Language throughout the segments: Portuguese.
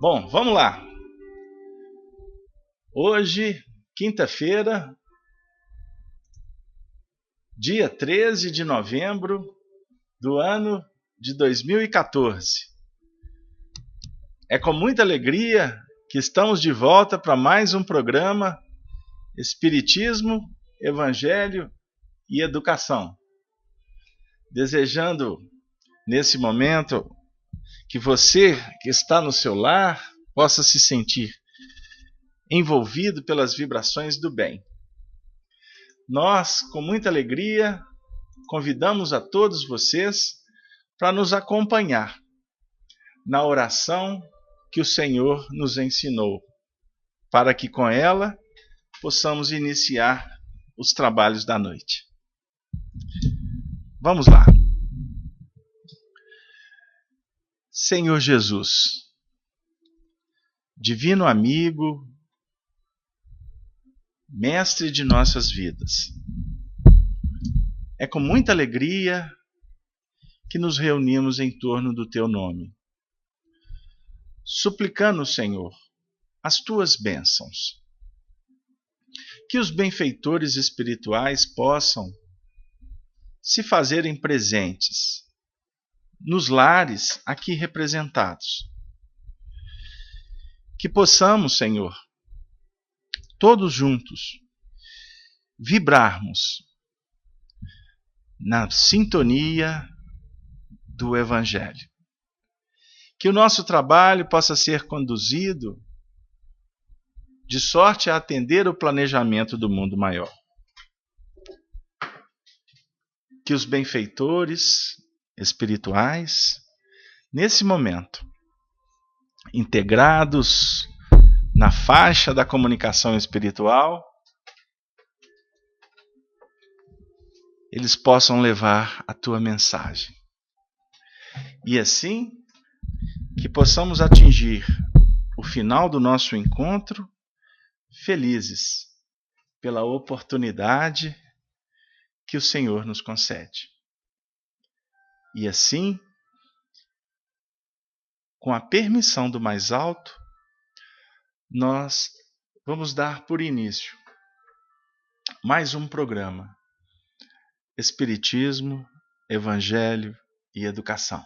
Bom, vamos lá. Hoje, quinta-feira, dia 13 de novembro do ano de 2014. É com muita alegria que estamos de volta para mais um programa Espiritismo, Evangelho e Educação. Desejando, nesse momento, que você que está no seu lar possa se sentir envolvido pelas vibrações do bem. Nós, com muita alegria, convidamos a todos vocês para nos acompanhar na oração que o Senhor nos ensinou, para que com ela possamos iniciar os trabalhos da noite. Vamos lá. Senhor Jesus, divino amigo, mestre de nossas vidas, é com muita alegria que nos reunimos em torno do teu nome, suplicando, Senhor, as tuas bênçãos. Que os benfeitores espirituais possam se fazerem presentes nos lares aqui representados. Que possamos, Senhor, todos juntos, vibrarmos na sintonia do Evangelho. Que o nosso trabalho possa ser conduzido de sorte a atender o planejamento do mundo maior. Que os benfeitores espirituais, nesse momento, integrados na faixa da comunicação espiritual, eles possam levar a tua mensagem. E assim, que possamos atingir o final do nosso encontro felizes pela oportunidade que o Senhor nos concede. E assim, com a permissão do mais alto, nós vamos dar por início mais um programa Espiritismo, Evangelho e Educação.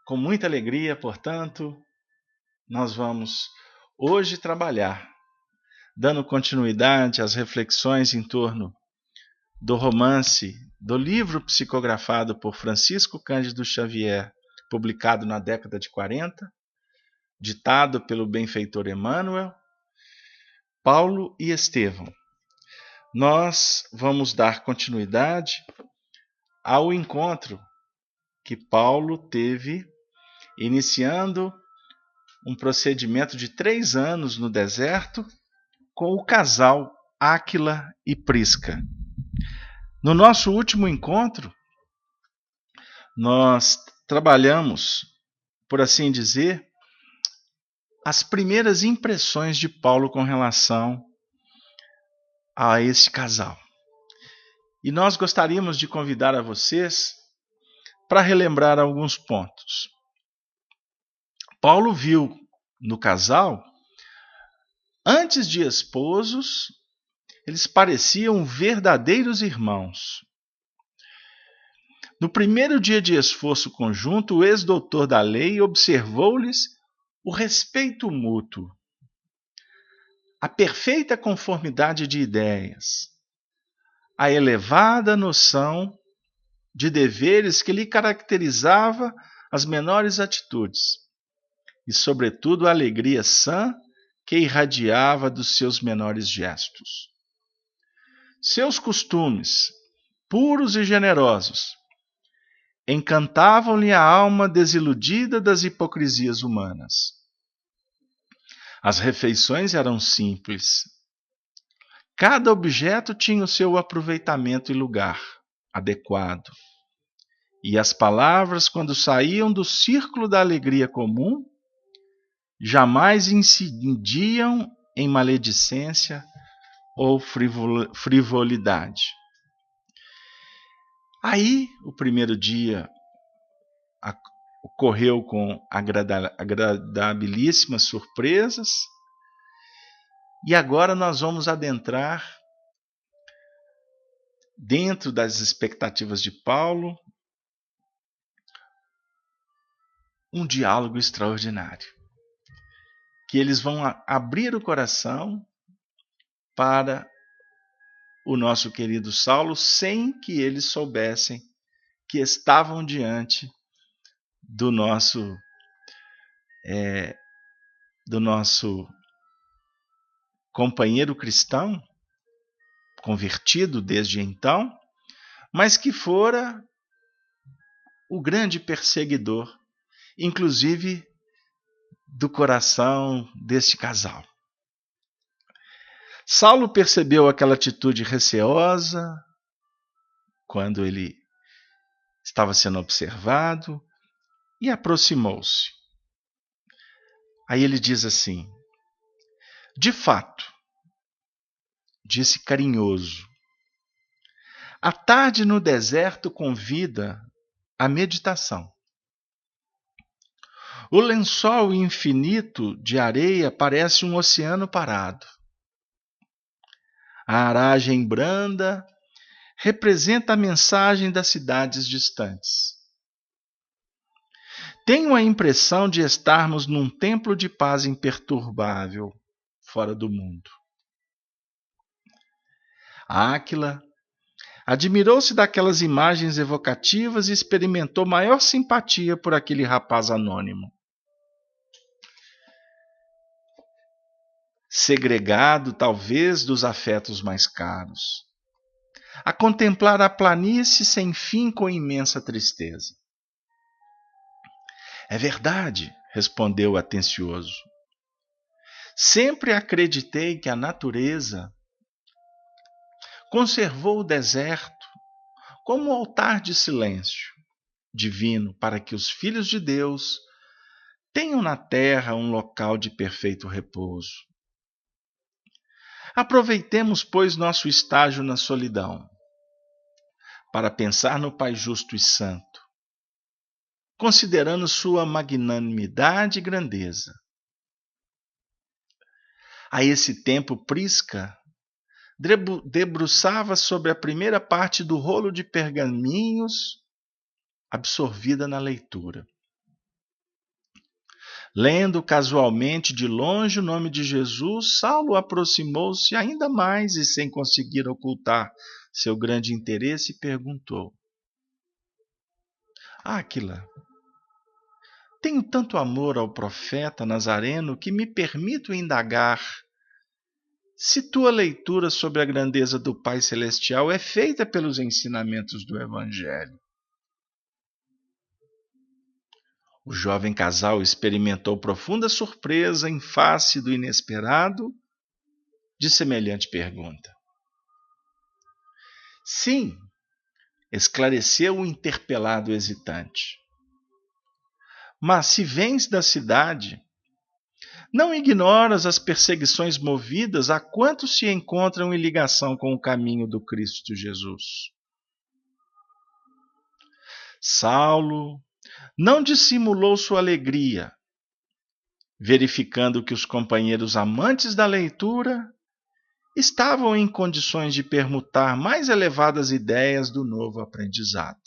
Com muita alegria, portanto, nós vamos hoje trabalhar, dando continuidade às reflexões em torno do romance, do livro psicografado por Francisco Cândido Xavier, publicado na década de 40, ditado pelo benfeitor Emmanuel, Paulo e Estevão. Nós vamos dar continuidade ao encontro que Paulo teve, iniciando um procedimento de 3 anos no deserto com o casal Áquila e Prisca. No nosso último encontro, nós trabalhamos, por assim dizer, as primeiras impressões de Paulo com relação a este casal. E nós gostaríamos de convidar a vocês para relembrar alguns pontos. Paulo viu no casal, antes de esposos, eles pareciam verdadeiros irmãos. No primeiro dia de esforço conjunto, o ex-doutor da lei observou-lhes o respeito mútuo, a perfeita conformidade de ideias, a elevada noção de deveres que lhe caracterizava as menores atitudes e, sobretudo, a alegria sã que irradiava dos seus menores gestos. Seus costumes, puros e generosos, encantavam-lhe a alma desiludida das hipocrisias humanas. As refeições eram simples. Cada objeto tinha o seu aproveitamento e lugar adequado. E as palavras, quando saíam do círculo da alegria comum, jamais incidiam em maledicência ou frivolidade. Aí, o primeiro dia ocorreu com agradabilíssimas surpresas. E agora nós vamos adentrar dentro das expectativas de Paulo um diálogo extraordinário, que eles vão abrir o coração para o nosso querido Saulo, sem que eles soubessem que estavam diante do nosso companheiro cristão, convertido desde então, mas que fora o grande perseguidor, inclusive do coração deste casal. Saulo percebeu aquela atitude receosa quando ele estava sendo observado e aproximou-se. Aí ele diz assim: de fato, disse carinhoso, a tarde no deserto convida à meditação. O lençol infinito de areia parece um oceano parado. A aragem branda representa a mensagem das cidades distantes. Tenho a impressão de estarmos num templo de paz imperturbável, fora do mundo. Áquila admirou-se daquelas imagens evocativas e experimentou maior simpatia por aquele rapaz anônimo. Segregado, talvez, dos afetos mais caros, a contemplar a planície sem fim com imensa tristeza. É verdade, respondeu atencioso. Sempre acreditei que a natureza conservou o deserto como um altar de silêncio divino para que os filhos de Deus tenham na terra um local de perfeito repouso. Aproveitemos, pois, nosso estágio na solidão para pensar no Pai justo e santo, considerando sua magnanimidade e grandeza. A esse tempo, Prisca debruçava sobre a primeira parte do rolo de pergaminhos, absorvida na leitura. Lendo casualmente de longe o nome de Jesus, Saulo aproximou-se ainda mais e, sem conseguir ocultar seu grande interesse, perguntou: Áquila, tenho tanto amor ao profeta Nazareno que me permito indagar se tua leitura sobre a grandeza do Pai Celestial é feita pelos ensinamentos do Evangelho. O jovem casal experimentou profunda surpresa em face do inesperado de semelhante pergunta. Sim, esclareceu o interpelado hesitante. Mas se vens da cidade, não ignoras as perseguições movidas a quantos se encontram em ligação com o caminho do Cristo Jesus. Saulo não dissimulou sua alegria, verificando que os companheiros amantes da leitura estavam em condições de permutar mais elevadas ideias do novo aprendizado.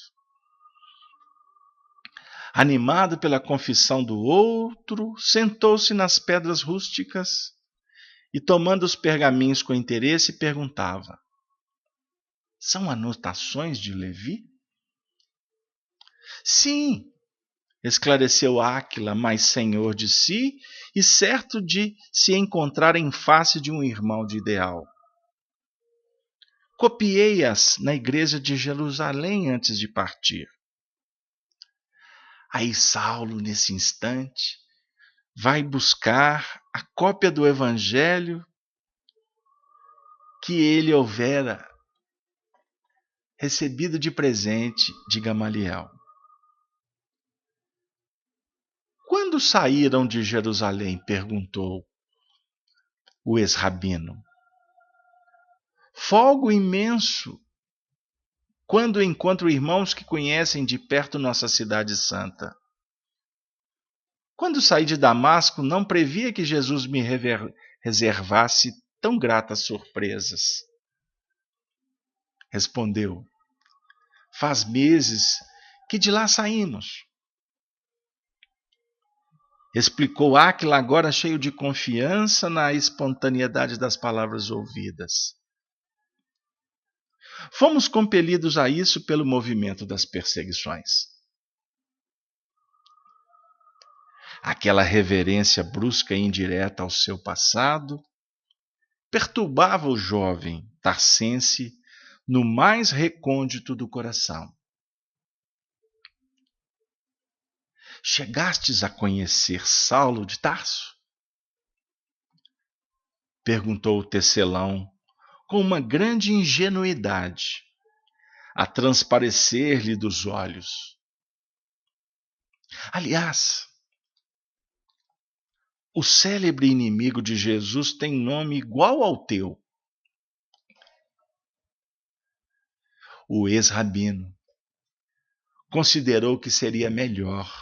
Animado pela confissão do outro, sentou-se nas pedras rústicas e, tomando os pergaminhos com interesse, perguntava: são anotações de Levi? Sim, esclareceu Áquila, mais senhor de si e certo de se encontrar em face de um irmão de ideal. Copiei-as na igreja de Jerusalém antes de partir. Aí Saulo, nesse instante, vai buscar a cópia do Evangelho que ele houvera recebido de presente de Gamaliel. Quando saíram de Jerusalém? Perguntou o ex-rabino. Folgo imenso quando encontro irmãos que conhecem de perto nossa cidade santa. Quando saí de Damasco, não previa que Jesus me reservasse tão gratas surpresas. Respondeu: faz meses que de lá saímos. Explicou Áquila, agora cheio de confiança na espontaneidade das palavras ouvidas. Fomos compelidos a isso pelo movimento das perseguições. Aquela reverência brusca e indireta ao seu passado perturbava o jovem tarsense no mais recôndito do coração. Chegastes a conhecer Saulo de Tarso? Perguntou o tecelão com uma grande ingenuidade, a transparecer-lhe dos olhos. Aliás, o célebre inimigo de Jesus tem nome igual ao teu. O ex-rabino considerou que seria melhor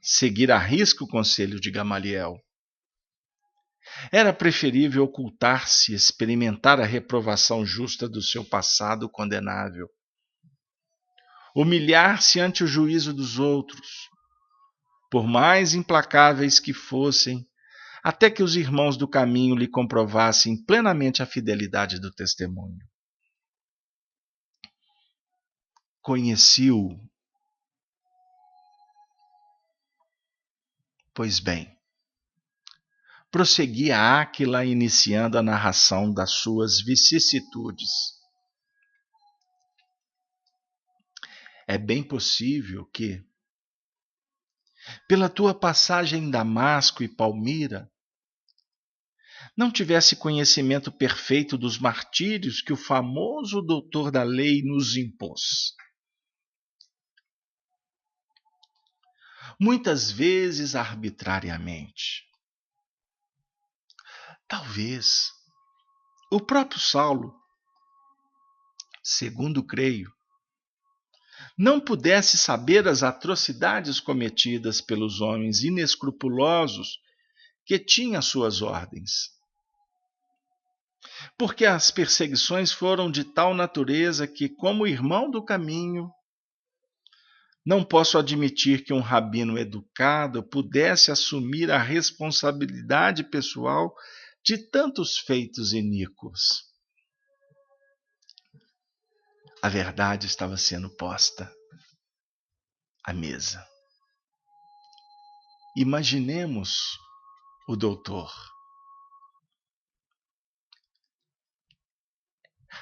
seguir à risca o conselho de Gamaliel. Era preferível ocultar-se, experimentar a reprovação justa do seu passado condenável, humilhar-se ante o juízo dos outros, por mais implacáveis que fossem, até que os irmãos do caminho lhe comprovassem plenamente a fidelidade do testemunho. Conheci-o. Pois bem, prosseguia Áquila, iniciando a narração das suas vicissitudes. É bem possível que, pela tua passagem em Damasco e Palmira, não tivesse conhecimento perfeito dos martírios que o famoso doutor da lei nos impôs. Muitas vezes arbitrariamente. Talvez o próprio Saulo, segundo creio, não pudesse saber as atrocidades cometidas pelos homens inescrupulosos que tinha suas ordens. Porque as perseguições foram de tal natureza que, como irmão do caminho, não posso admitir que um rabino educado pudesse assumir a responsabilidade pessoal de tantos feitos iníquos. A verdade estava sendo posta à mesa. Imaginemos o doutor,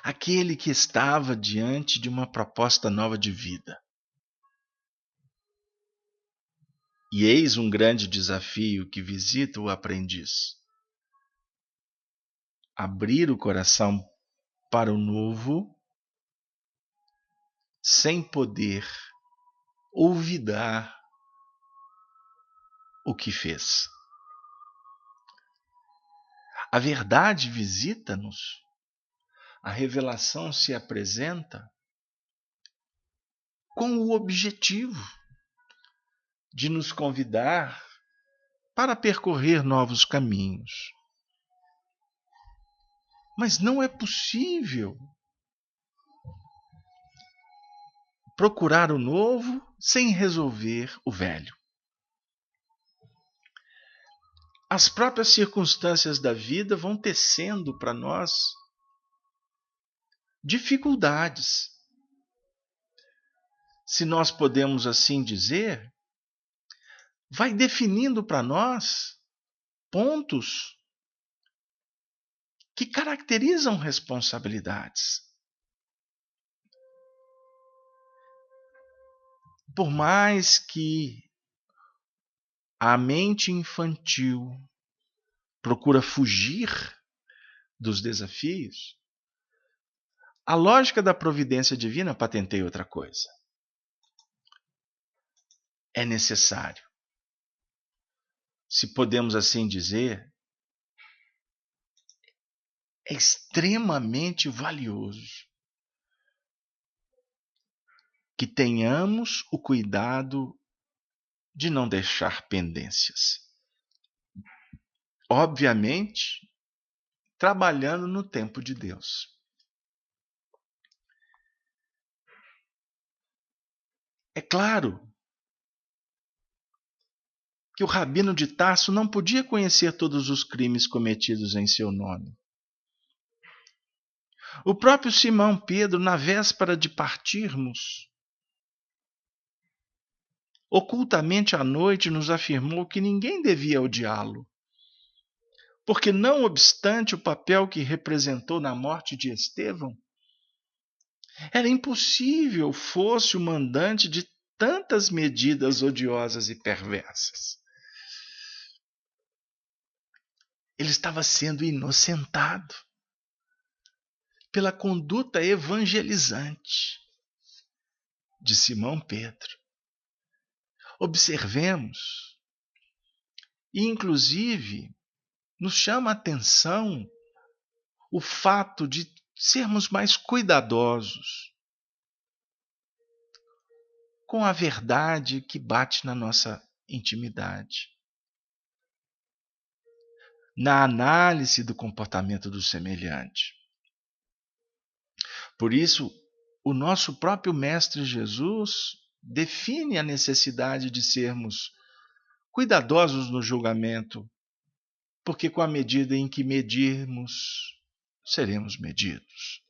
aquele que estava diante de uma proposta nova de vida. E eis um grande desafio que visita o aprendiz: abrir o coração para o novo, sem poder olvidar o que fez. A verdade visita-nos, a revelação se apresenta com o objetivo de nos convidar para percorrer novos caminhos. Mas não é possível procurar o novo sem resolver o velho. As próprias circunstâncias da vida vão tecendo para nós dificuldades. Se nós podemos assim dizer, vai definindo para nós pontos que caracterizam responsabilidades. Por mais que a mente infantil procura fugir dos desafios, a lógica da providência divina patenteia outra coisa. É necessário, se podemos assim dizer, é extremamente valioso que tenhamos o cuidado de não deixar pendências. Obviamente, trabalhando no tempo de Deus. É claro que o rabino de Tarso não podia conhecer todos os crimes cometidos em seu nome. O próprio Simão Pedro, na véspera de partirmos, ocultamente à noite nos afirmou que ninguém devia odiá-lo, porque, não obstante o papel que representou na morte de Estevão, era impossível fosse o mandante de tantas medidas odiosas e perversas. Ele estava sendo inocentado pela conduta evangelizante de Simão Pedro. Observemos, e inclusive nos chama a atenção o fato de sermos mais cuidadosos com a verdade que bate na nossa intimidade, na análise do comportamento do semelhante. Por isso, o nosso próprio Mestre Jesus define a necessidade de sermos cuidadosos no julgamento, porque com a medida em que medirmos, seremos medidos.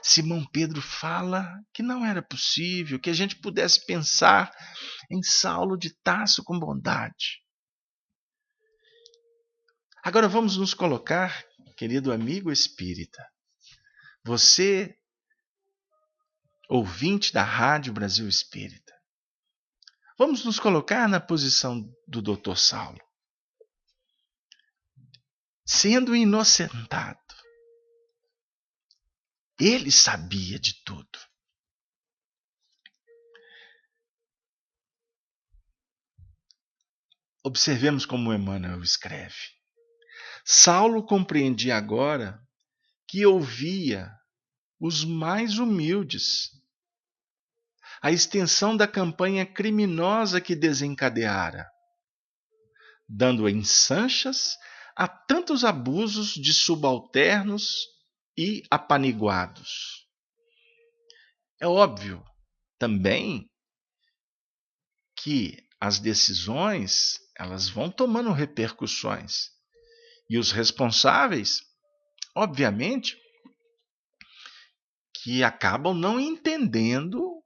Simão Pedro fala que não era possível que a gente pudesse pensar em Saulo de Tarso com bondade. Agora vamos nos colocar, querido amigo espírita, você, ouvinte da Rádio Brasil Espírita, vamos nos colocar na posição do Dr. Saulo, sendo inocentado. Ele sabia de tudo. Observemos como Emmanuel escreve. Saulo compreendia agora que ouvia os mais humildes, a extensão da campanha criminosa que desencadeara, dando ensanchas a tantos abusos de subalternos e apaniguados. É óbvio também que as decisões elas vão tomando repercussões. E os responsáveis, obviamente, que acabam não entendendo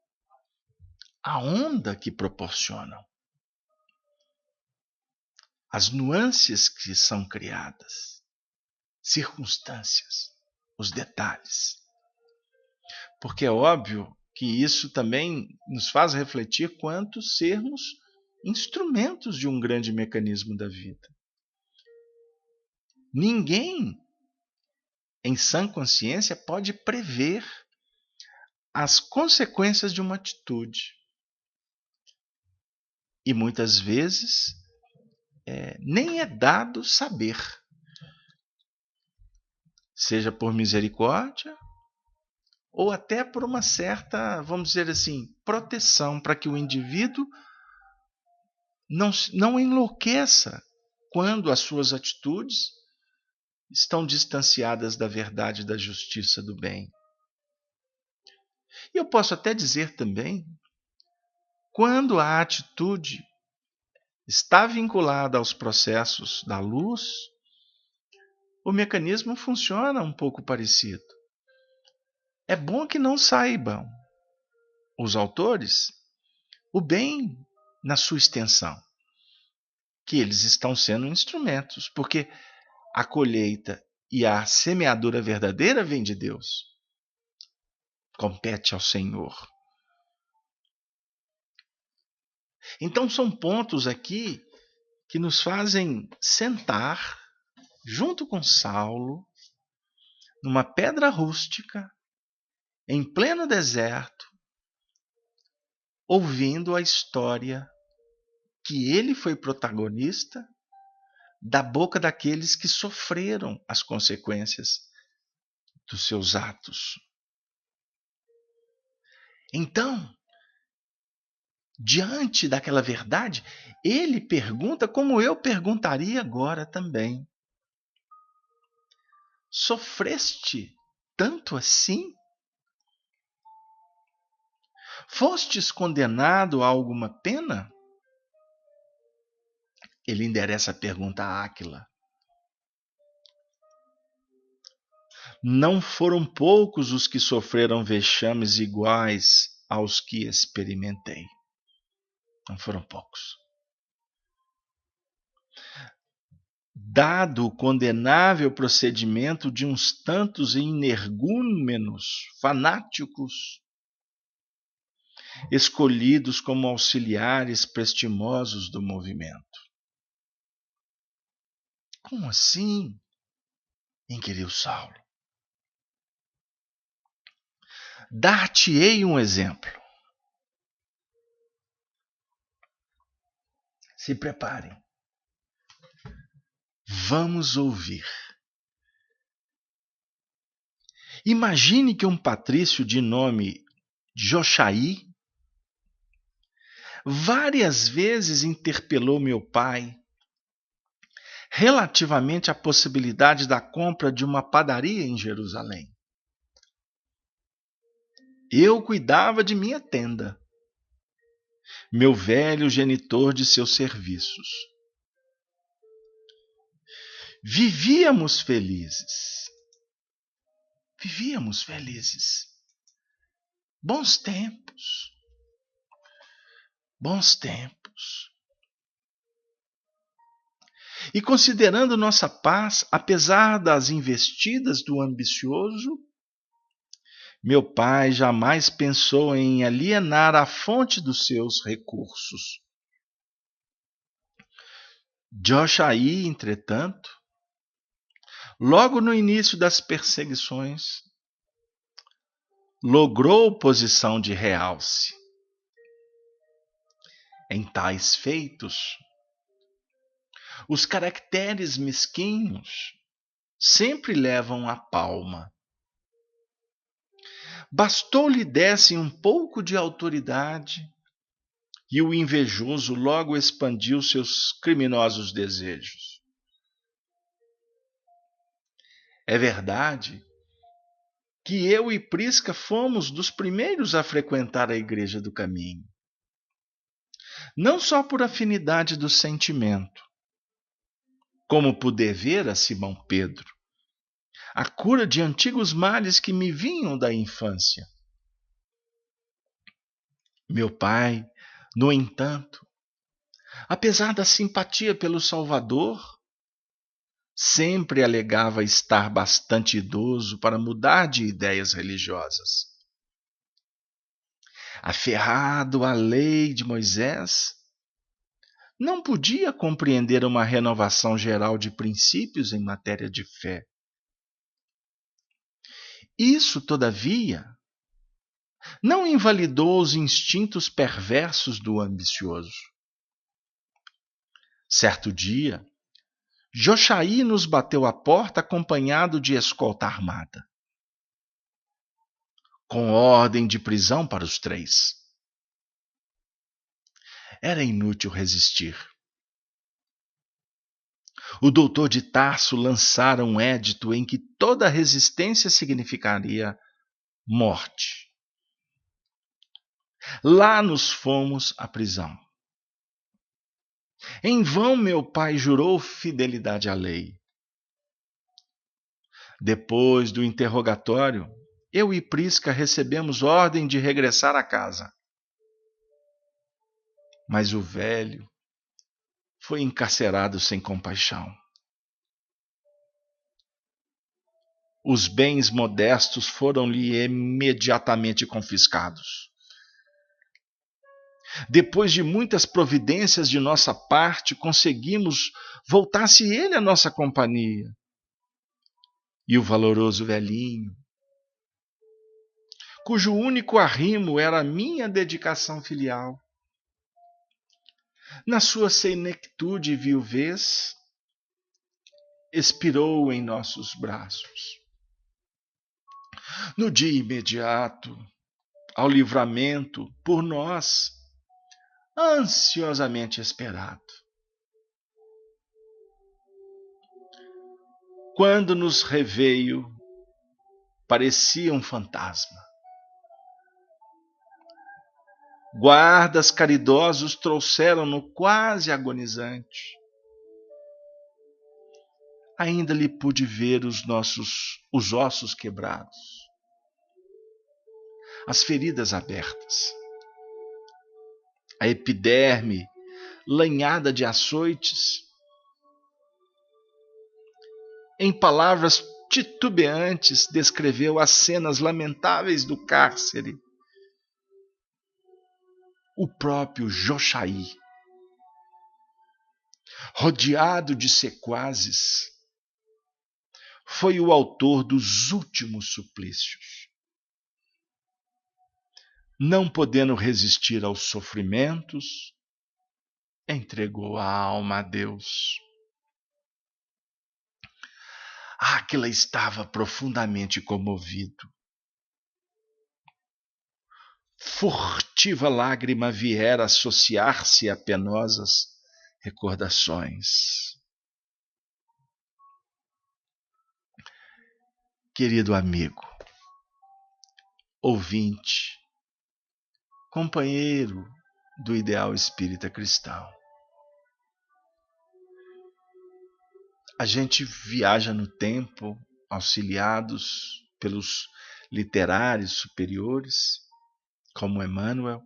a onda que proporcionam, as nuances que são criadas, circunstâncias, os detalhes. Porque é óbvio que isso também nos faz refletir quanto sermos instrumentos de um grande mecanismo da vida. Ninguém, em sã consciência, pode prever as consequências de uma atitude. E muitas vezes nem é dado saber, seja por misericórdia ou até por uma certa, vamos dizer assim, proteção para que o indivíduo não enlouqueça quando as suas atitudes estão distanciadas da verdade, da justiça, do bem. E eu posso até dizer também, quando a atitude está vinculada aos processos da luz, o mecanismo funciona um pouco parecido. É bom que não saibam os autores o bem na sua extensão, que eles estão sendo instrumentos, porque a colheita e a semeadura verdadeira vem de Deus. Compete ao Senhor. Então são pontos aqui que nos fazem sentar junto com Saulo, numa pedra rústica, em pleno deserto, ouvindo a história que ele foi protagonista da boca daqueles que sofreram as consequências dos seus atos. Então, diante daquela verdade, ele pergunta como eu perguntaria agora também: sofreste tanto assim? Fostes condenado a alguma pena? Ele endereça a pergunta a Áquila. Não foram poucos os que sofreram vexames iguais aos que experimentei. Não foram poucos. Dado o condenável procedimento de uns tantos energúmenos fanáticos, escolhidos como auxiliares prestimosos do movimento. Como assim? Inquiriu Saulo. Dar-te-ei um exemplo. Se preparem. Vamos ouvir. Imagine que um patrício de nome Jochaí várias vezes interpelou meu pai relativamente à possibilidade da compra de uma padaria em Jerusalém. Eu cuidava de minha tenda, meu velho genitor de seus serviços. Vivíamos felizes. Vivíamos felizes. Bons tempos. Bons tempos. E considerando nossa paz, apesar das investidas do ambicioso, meu pai jamais pensou em alienar a fonte dos seus recursos. Jochaí, entretanto, logo no início das perseguições, logrou posição de realce. Em tais feitos, os caracteres mesquinhos sempre levam a palma. Bastou-lhe dessem um pouco de autoridade e o invejoso logo expandiu seus criminosos desejos. É verdade que eu e Prisca fomos dos primeiros a frequentar a Igreja do Caminho. Não só por afinidade do sentimento, como por dever a Simão Pedro, a cura de antigos males que me vinham da infância. Meu pai, no entanto, apesar da simpatia pelo Salvador, sempre alegava estar bastante idoso para mudar de ideias religiosas. Aferrado à lei de Moisés, não podia compreender uma renovação geral de princípios em matéria de fé. Isso, todavia, não invalidou os instintos perversos do ambicioso. Certo dia, Jochaí nos bateu à porta acompanhado de escolta armada, com ordem de prisão para os três. Era inútil resistir. O doutor de Tarso lançara um édito em que toda resistência significaria morte. Lá nos fomos à prisão. Em vão meu pai jurou fidelidade à lei. Depois do interrogatório, eu e Prisca recebemos ordem de regressar a casa. Mas o velho foi encarcerado sem compaixão. Os bens modestos foram-lhe imediatamente confiscados. Depois de muitas providências de nossa parte, conseguimos voltar-se ele à nossa companhia. E o valoroso velhinho, cujo único arrimo era a minha dedicação filial, na sua senectude e viuvez, expirou em nossos braços. No dia imediato ao livramento por nós, ansiosamente esperado. Quando nos reveio, parecia um fantasma. Guardas caridosos trouxeram-no quase agonizante. Ainda lhe pude ver os ossos quebrados, as feridas abertas, a epiderme lanhada de açoites. Em palavras titubeantes, descreveu as cenas lamentáveis do cárcere. O próprio Jochaí, rodeado de sequazes, foi o autor dos últimos suplícios. Não podendo resistir aos sofrimentos, entregou a alma a Deus. Áquila estava profundamente comovido. Furtiva lágrima viera associar-se a penosas recordações. Querido amigo, ouvinte, companheiro do ideal espírita cristão, a gente viaja no tempo, auxiliados pelos literários superiores, como Emmanuel,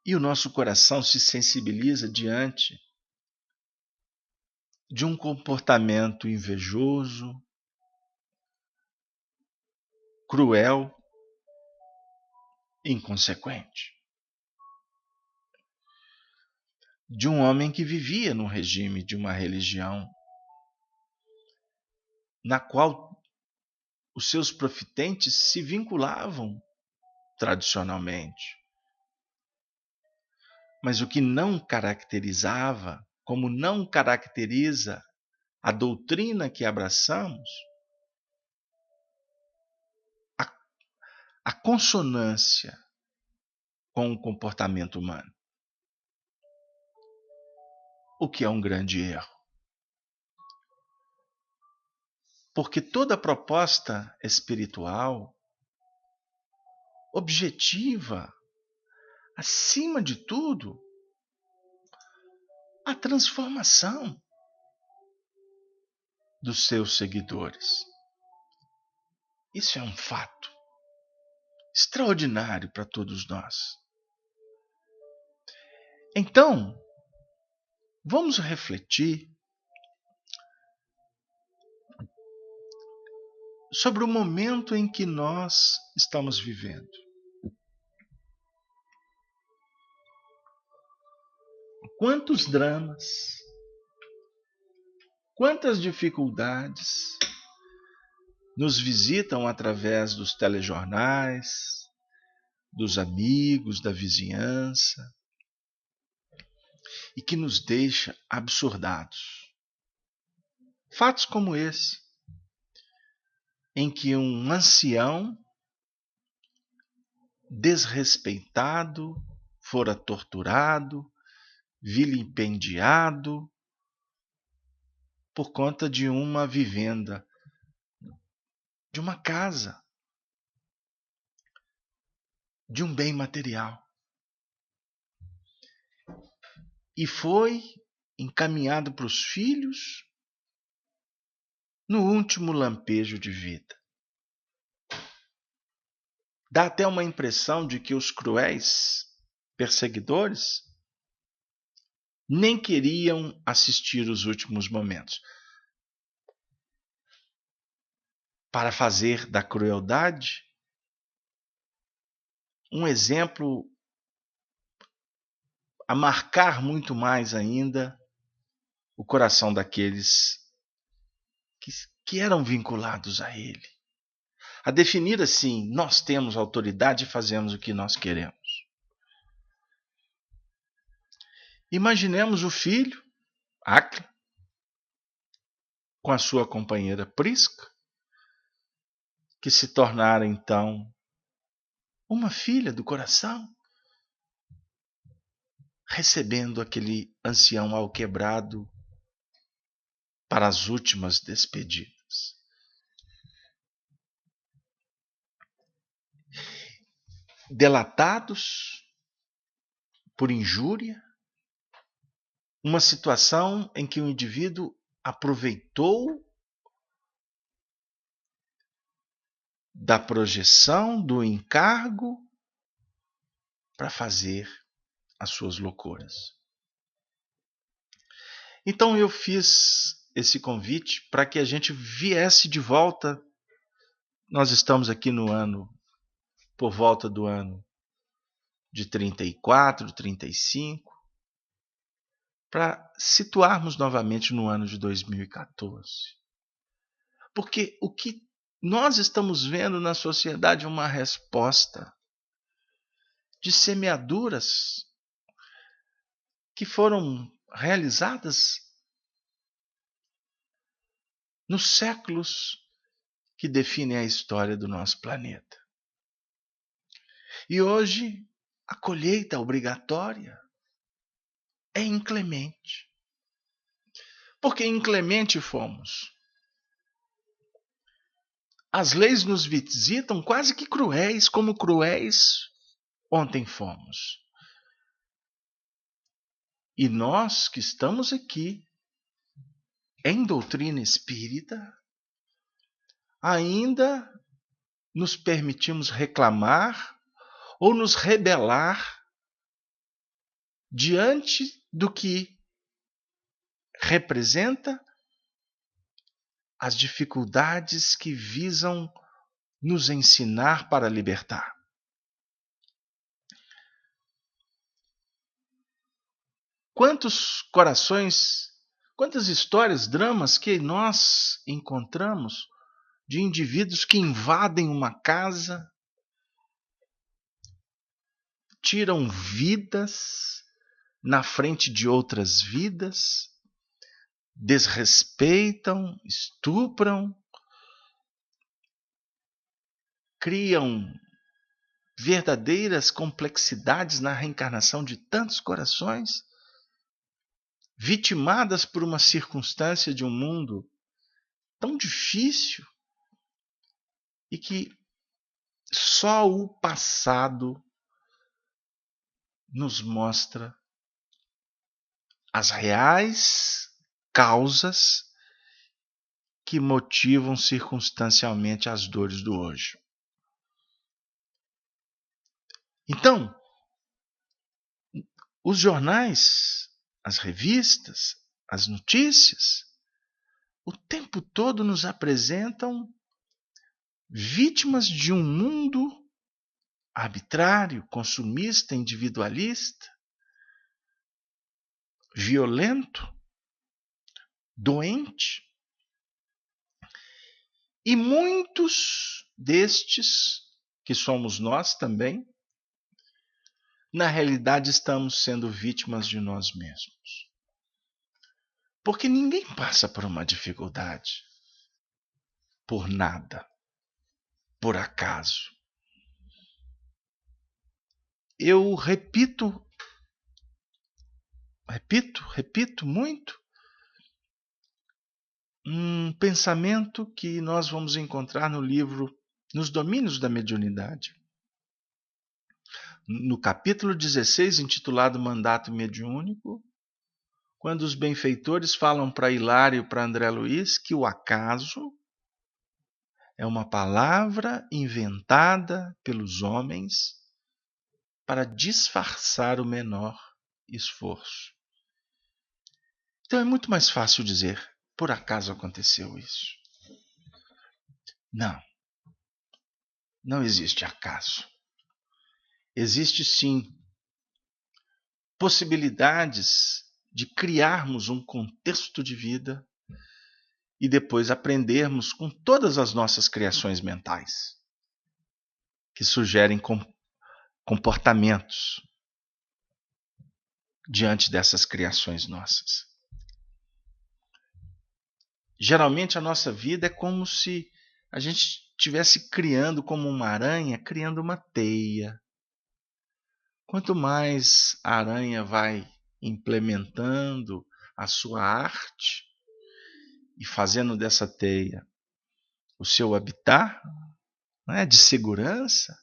e o nosso coração se sensibiliza diante de um comportamento invejoso, cruel, inconsequente, de um homem que vivia no regime de uma religião na qual os seus profitentes se vinculavam tradicionalmente. Mas o que não caracterizava, como não caracteriza a doutrina que abraçamos, a consonância com o comportamento humano. O que é um grande erro. Porque toda proposta espiritual objetiva, acima de tudo, a transformação dos seus seguidores. Isso é um fato extraordinário para todos nós. Então, vamos refletir sobre o momento em que nós estamos vivendo. Quantos dramas, quantas dificuldades nos visitam através dos telejornais, dos amigos, da vizinhança, e que nos deixa absurdados. Fatos como esse, em que um ancião desrespeitado fora torturado, vilipendiado por conta de uma vivenda, de uma casa, de um bem material. E foi encaminhado para os filhos no último lampejo de vida. Dá até uma impressão de que os cruéis perseguidores nem queriam assistir os últimos momentos, para fazer da crueldade um exemplo a marcar muito mais ainda o coração daqueles que eram vinculados a ele. A definir assim, nós temos autoridade e fazemos o que nós queremos. Imaginemos o filho, Áquila, com a sua companheira Prisca, que se tornara então uma filha do coração, recebendo aquele ancião alquebrado para as últimas despedidas. Delatados por injúria, uma situação em que o indivíduo aproveitou da projeção, do encargo, para fazer as suas loucuras. Então eu fiz esse convite para que a gente viesse de volta. Nós estamos aqui no ano, por volta do ano de 34, 35, para situarmos novamente no ano de 2014. Porque o que nós estamos vendo na sociedade é uma resposta de semeaduras que foram realizadas nos séculos que definem a história do nosso planeta. E hoje a colheita obrigatória é inclemente. Porque inclemente fomos. As leis nos visitam quase que cruéis, como cruéis ontem fomos. E nós que estamos aqui em doutrina espírita, ainda nos permitimos reclamar ou nos rebelar diante do que representa as dificuldades que visam nos ensinar para libertar. Quantos corações, quantas histórias, dramas que nós encontramos de indivíduos que invadem uma casa, tiram vidas na frente de outras vidas, desrespeitam, estupram, criam verdadeiras complexidades na reencarnação de tantos corações, vitimadas por uma circunstância de um mundo tão difícil e que só o passado nos mostra as reais causas que motivam circunstancialmente as dores do hoje. Então, os jornais, as revistas, as notícias, o tempo todo nos apresentam vítimas de um mundo arbitrário, consumista, individualista, violento, doente. E muitos destes, que somos nós também, na realidade estamos sendo vítimas de nós mesmos. Porque ninguém passa por uma dificuldade por nada, por acaso. Eu repito muito um pensamento que nós vamos encontrar no livro Nos Domínios da Mediunidade. No capítulo 16, intitulado Mandato Mediúnico, quando os benfeitores falam para Hilário e para André Luiz que o acaso é uma palavra inventada pelos homens para disfarçar o menor esforço. Então é muito mais fácil dizer, por acaso aconteceu isso. Não existe acaso. Existe sim possibilidades de criarmos um contexto de vida e depois aprendermos com todas as nossas criações mentais, que sugerem comportamentos diante dessas criações nossas. Geralmente a nossa vida é como se a gente estivesse criando como uma aranha, criando uma teia, Quanto mais a aranha vai implementando a sua arte e fazendo dessa teia o seu habitat, né, de segurança,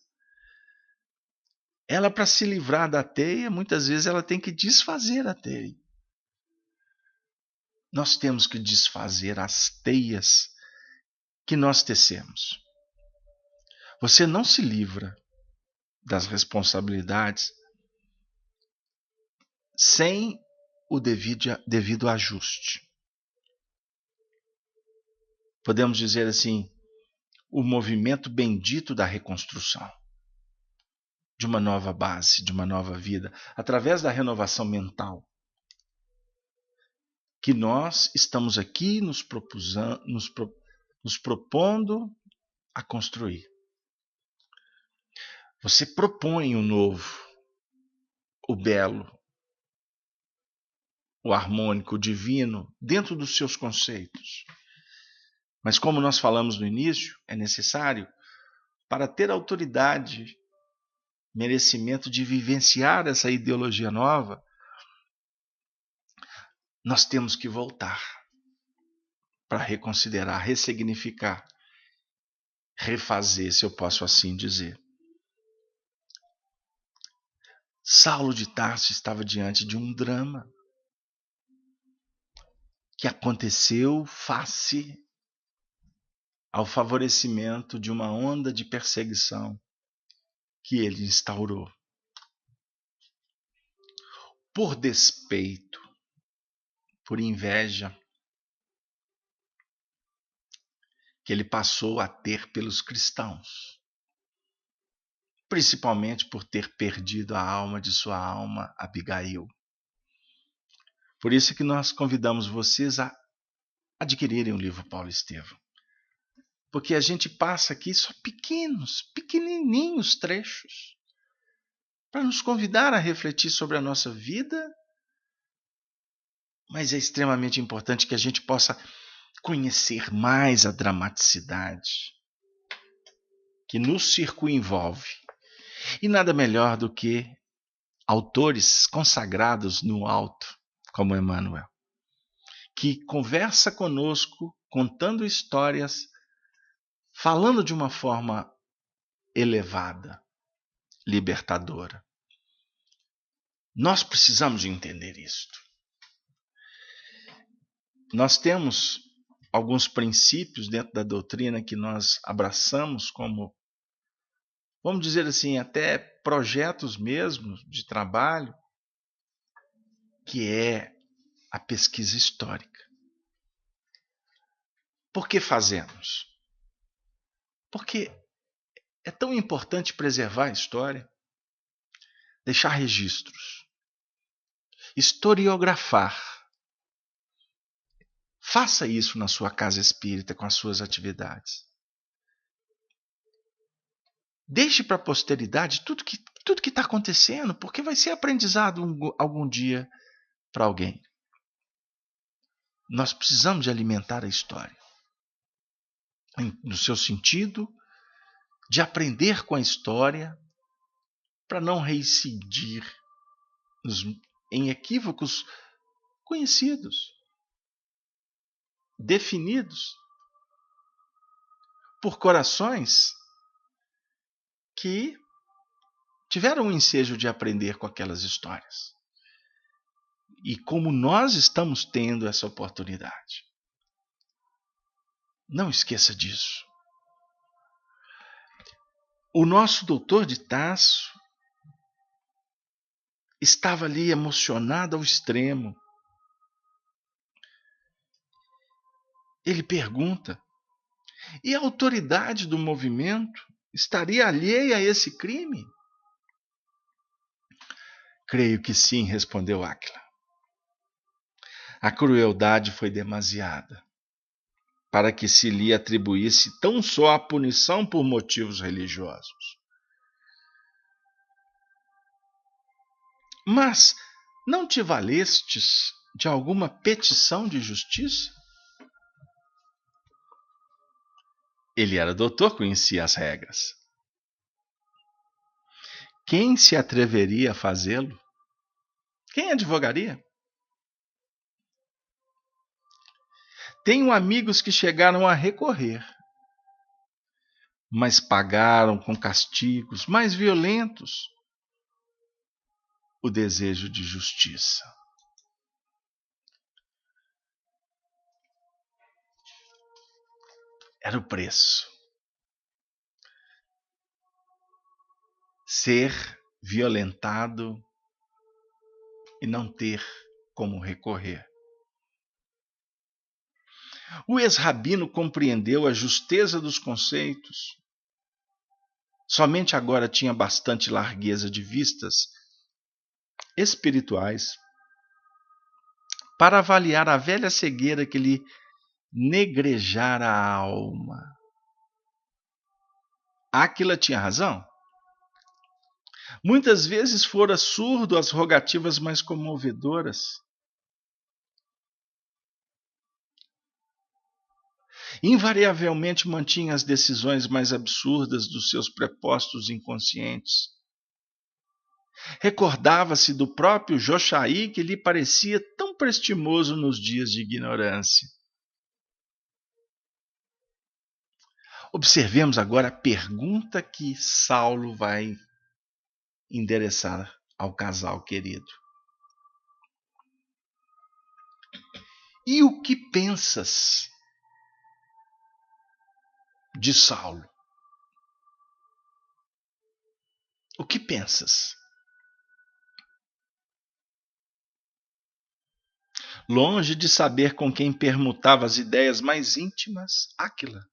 ela, para se livrar da teia, muitas vezes ela tem que desfazer a teia. Nós temos que desfazer as teias que nós tecemos. Você não se livra das responsabilidades sem o devido ajuste. Podemos dizer assim, o movimento bendito da reconstrução, de uma nova base, de uma nova vida, através da renovação mental, que nós estamos aqui nos propondo a construir. Você propõe o novo, o belo, o harmônico, o divino, dentro dos seus conceitos. Mas como nós falamos no início, é necessário, para ter autoridade, merecimento de vivenciar essa ideologia nova, nós temos que voltar para reconsiderar, ressignificar, refazer, se eu posso assim dizer. Saulo de Tarso estava diante de um drama que aconteceu face ao favorecimento de uma onda de perseguição que ele instaurou. Por despeito, por inveja, que ele passou a ter pelos cristãos, principalmente por ter perdido a alma de sua alma, Abigail. Por isso que nós convidamos vocês a adquirirem o livro Paulo Estevão. Porque a gente passa aqui só pequenininhos trechos, para nos convidar a refletir sobre a nossa vida, mas é extremamente importante que a gente possa conhecer mais a dramaticidade que nos circunvolve. E nada melhor do que autores consagrados no alto, como Emmanuel, que conversa conosco, contando histórias, falando de uma forma elevada, libertadora. Nós precisamos de entender isto. Nós temos alguns princípios dentro da doutrina que nós abraçamos como, vamos dizer assim, até projetos mesmo de trabalho, que é a pesquisa histórica. Por que fazemos? Porque é tão importante preservar a história, deixar registros, historiografar. Faça isso na sua casa espírita com as suas atividades. Deixe para a posteridade tudo que está acontecendo, porque vai ser aprendizado algum dia para alguém. Nós precisamos de alimentar a história, no seu sentido de aprender com a história, para não reincidir em equívocos conhecidos, definidos por corações que tiveram o ensejo de aprender com aquelas histórias. E como nós estamos tendo essa oportunidade. Não esqueça disso. O nosso doutor de Tasso estava ali emocionado ao extremo. Ele pergunta: e a autoridade do movimento estaria alheia a esse crime? Creio que sim, respondeu Áquila. A crueldade foi demasiada para que se lhe atribuísse tão só a punição por motivos religiosos. Mas não te valestes de alguma petição de justiça? Ele era doutor, conhecia as regras. Quem se atreveria a fazê-lo? Quem advogaria? Tenho amigos que chegaram a recorrer, mas pagaram com castigos mais violentos o desejo de justiça. Era o preço. Ser violentado e não ter como recorrer. O ex-rabino compreendeu a justeza dos conceitos. Somente agora tinha bastante largueza de vistas espirituais para avaliar a velha cegueira que lhe negrejara a alma. Áquila tinha razão. Muitas vezes fora surdo às rogativas mais comovedoras. Invariavelmente mantinha as decisões mais absurdas dos seus prepostos inconscientes. Recordava-se do próprio Joshaí, que lhe parecia tão prestimoso nos dias de ignorância. Observemos agora a pergunta que Saulo vai endereçar ao casal querido. E o que pensas de Saulo? O que pensas? Longe de saber com quem permutava as ideias mais íntimas, Áquila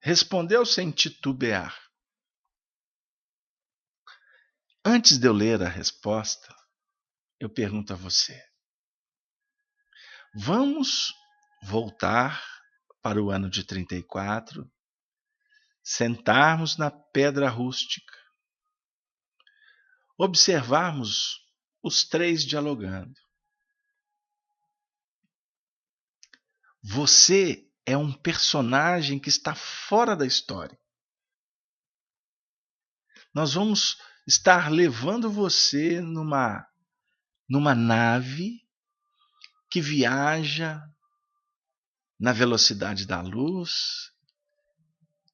respondeu sem titubear. Antes de eu ler a resposta, eu pergunto a você. Vamos voltar para o ano de 34, sentarmos na pedra rústica, observarmos os três dialogando. Você é um personagem que está fora da história. Nós vamos estar levando você numa nave que viaja na velocidade da luz,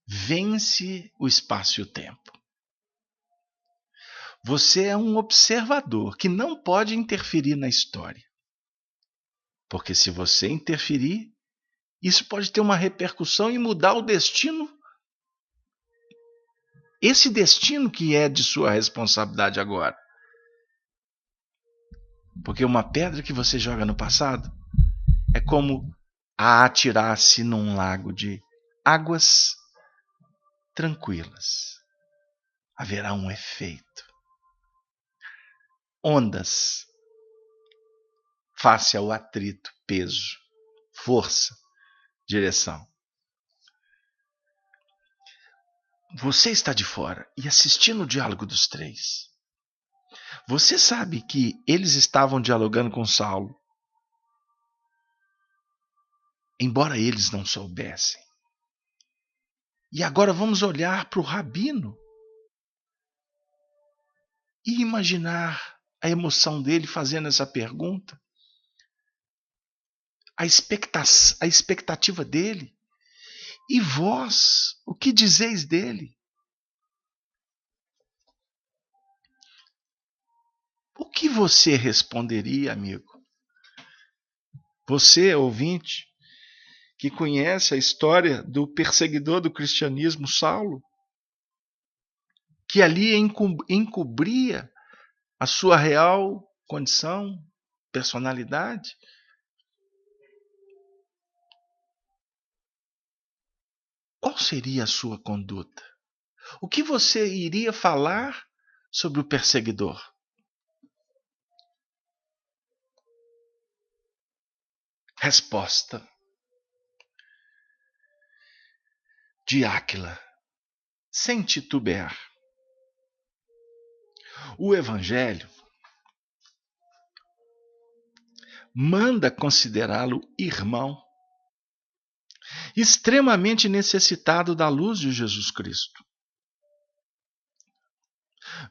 vence o espaço e o tempo. Você é um observador que não pode interferir na história. Porque se você interferir, isso pode ter uma repercussão e mudar o destino. Esse destino que é de sua responsabilidade agora. Porque uma pedra que você joga no passado é como a atirar-se num lago de águas tranquilas. Haverá um efeito. Ondas face ao atrito, peso, força, direção. Você está de fora e assistindo o diálogo dos três. Você sabe que eles estavam dialogando com Saulo, embora eles não soubessem. E agora vamos olhar para o rabino e imaginar a emoção dele fazendo essa pergunta, a expectativa dele. E vós, o que dizeis dele? O que você responderia, amigo? Você, ouvinte, que conhece a história do perseguidor do cristianismo, Saulo, que ali encobria a sua real condição, personalidade. Qual seria a sua conduta? O que você iria falar sobre o perseguidor? Resposta de Áquila, sem titubear. O Evangelho manda considerá-lo irmão, extremamente necessitado da luz de Jesus Cristo.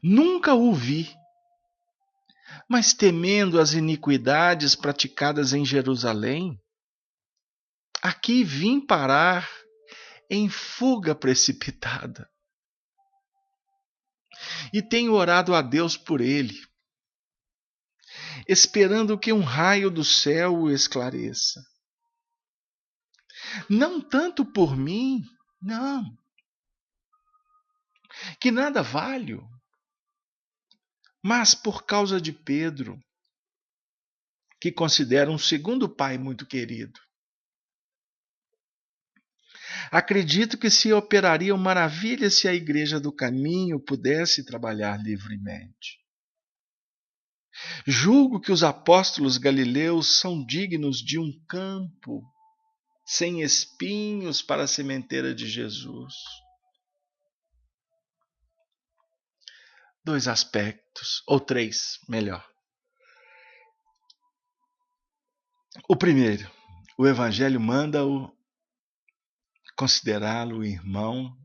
Nunca o vi, mas temendo as iniquidades praticadas em Jerusalém, aqui vim parar em fuga precipitada. E tenho orado a Deus por ele, esperando que um raio do céu o esclareça. Não tanto por mim, não, que nada valho, mas por causa de Pedro, que considero um segundo pai muito querido. Acredito que se operariam maravilhas se a Igreja do Caminho pudesse trabalhar livremente. Julgo que os apóstolos galileus são dignos de um campo sem espinhos para a sementeira de Jesus. Dois aspectos, ou três, melhor. O primeiro, o Evangelho manda-o considerá-lo irmão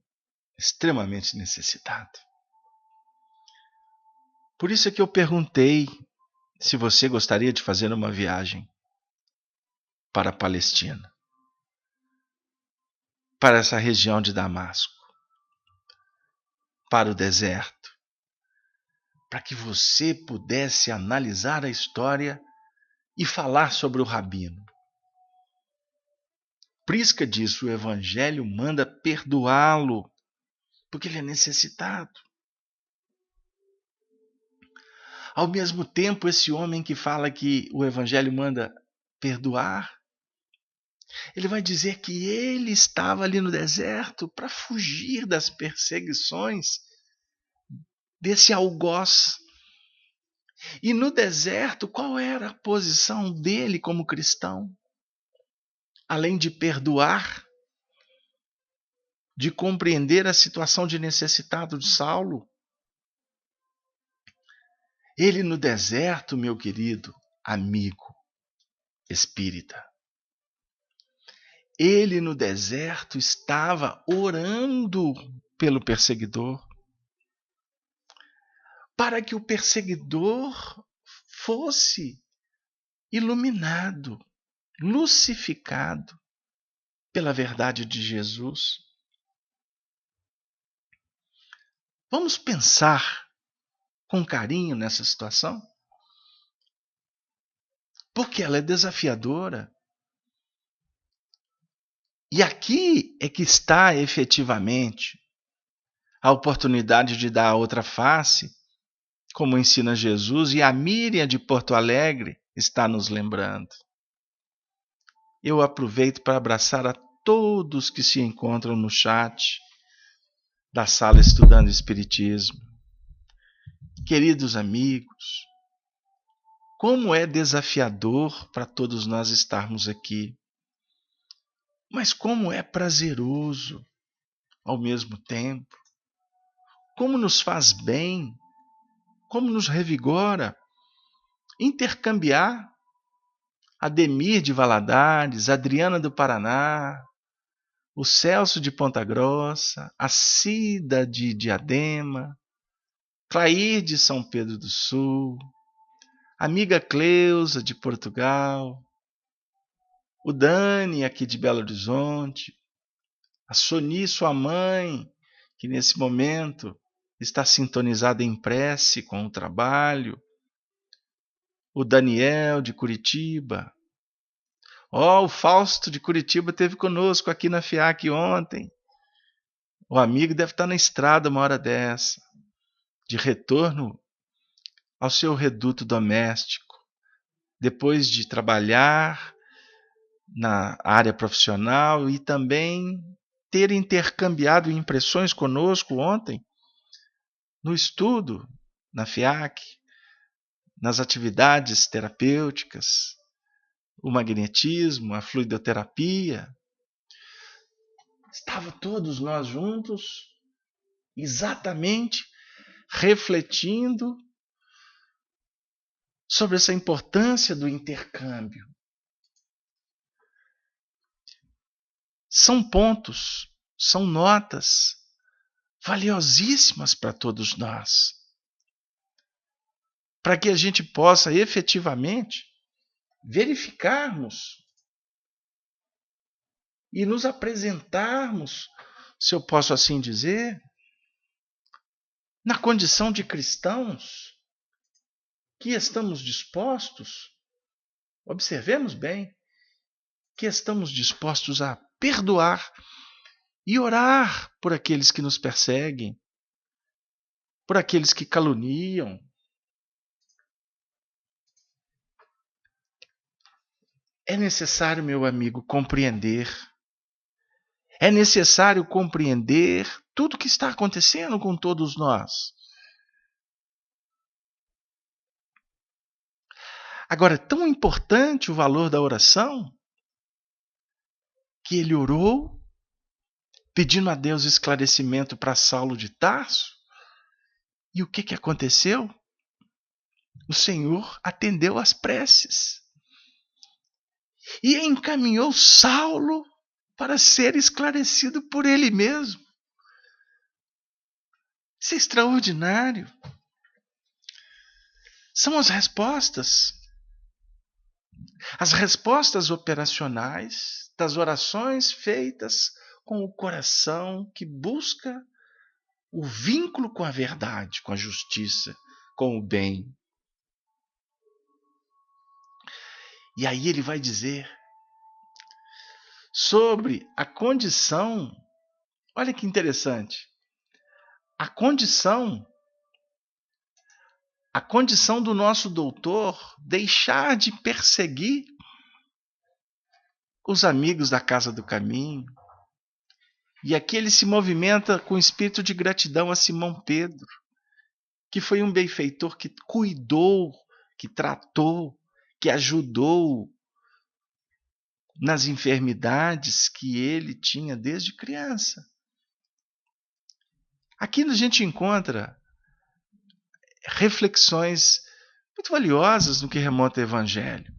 extremamente necessitado. Por isso é que eu perguntei se você gostaria de fazer uma viagem para a Palestina, para essa região de Damasco, para o deserto, para que você pudesse analisar a história e falar sobre o rabino. Prisca diz: o Evangelho manda perdoá-lo, porque ele é necessitado. Ao mesmo tempo, esse homem que fala que o Evangelho manda perdoar, ele vai dizer que ele estava ali no deserto para fugir das perseguições desse algoz. E no deserto, qual era a posição dele como cristão? Além de perdoar, de compreender a situação de necessitado de Saulo, ele no deserto, meu querido amigo espírita, ele no deserto estava orando pelo perseguidor, para que o perseguidor fosse iluminado, lucificado pela verdade de Jesus. Vamos pensar com carinho nessa situação? Porque ela é desafiadora. E aqui é que está efetivamente a oportunidade de dar a outra face, como ensina Jesus, e a Miriam de Porto Alegre está nos lembrando. Eu aproveito para abraçar a todos que se encontram no chat da sala Estudando Espiritismo. Queridos amigos, como é desafiador para todos nós estarmos aqui, mas como é prazeroso ao mesmo tempo, como nos faz bem, como nos revigora intercambiar. Ademir de Valadares, Adriana do Paraná, o Celso de Ponta Grossa, a Cida de Diadema, Clair de São Pedro do Sul, amiga Cleusa de Portugal, o Dani aqui de Belo Horizonte, a Soni, sua mãe, que nesse momento está sintonizada em prece com o trabalho, o Daniel de Curitiba. O Fausto de Curitiba esteve conosco aqui na FIAC ontem. O amigo deve estar na estrada uma hora dessa, de retorno ao seu reduto doméstico, depois de trabalhar na área profissional e também ter intercambiado impressões conosco ontem, no estudo, na FIAC, nas atividades terapêuticas, o magnetismo, a fluidoterapia. Estava todos nós juntos, exatamente refletindo sobre essa importância do intercâmbio. São pontos, são notas valiosíssimas para todos nós. para que a gente possa efetivamente verificarmos e nos apresentarmos, se eu posso assim dizer, na condição de cristãos que estamos dispostos, observemos bem, que estamos dispostos a perdoar e orar por aqueles que nos perseguem, por aqueles que caluniam. É necessário, meu amigo, compreender. É necessário compreender tudo o que está acontecendo com todos nós. Agora, é tão importante o valor da oração que ele orou, pedindo a Deus esclarecimento para Saulo de Tarso. E o que aconteceu? O Senhor atendeu às preces e encaminhou Saulo para ser esclarecido por ele mesmo. Isso é extraordinário. São as respostas operacionais das orações feitas com o coração que busca o vínculo com a verdade, com a justiça, com o bem. E aí ele vai dizer sobre a condição, olha que interessante, a condição do nosso doutor deixar de perseguir os amigos da Casa do Caminho. E aqui ele se movimenta com espírito de gratidão a Simão Pedro, que foi um benfeitor que cuidou, que tratou, que ajudou nas enfermidades que ele tinha desde criança. Aqui a gente encontra reflexões muito valiosas no que remonta ao Evangelho.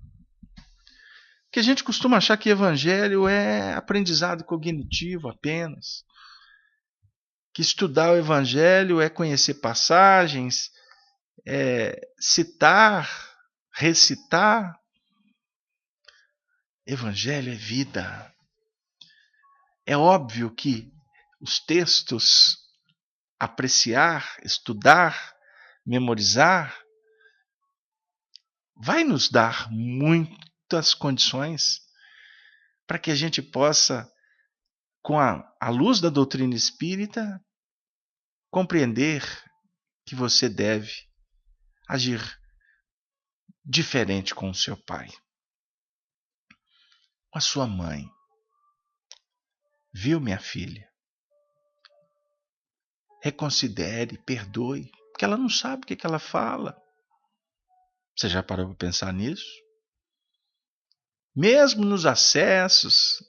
Que a gente costuma achar que Evangelho é aprendizado cognitivo apenas. Que estudar o Evangelho é conhecer passagens, é citar, recitar. Evangelho é vida. É óbvio que os textos, apreciar, estudar, memorizar, vai nos dar muitas condições para que a gente possa, com a luz da doutrina espírita, compreender que você deve agir diferente com o seu pai, com a sua mãe. Viu, minha filha? Reconsidere, perdoe, porque ela não sabe o que ela fala. Você já parou para pensar nisso? Mesmo nos acessos,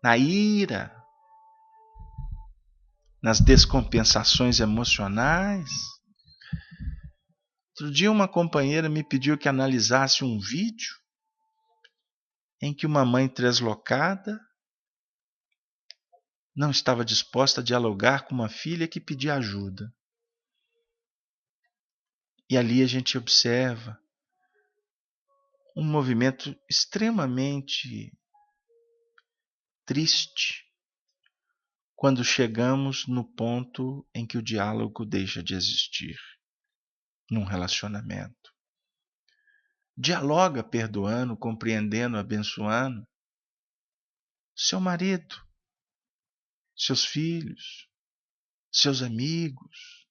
na ira, nas descompensações emocionais. Outro dia uma companheira me pediu que analisasse um vídeo em que uma mãe translocada não estava disposta a dialogar com uma filha que pedia ajuda. E ali a gente observa um movimento extremamente triste quando chegamos no ponto em que o diálogo deixa de existir num relacionamento. Dialoga perdoando, compreendendo, abençoando seu marido, seus filhos, seus amigos.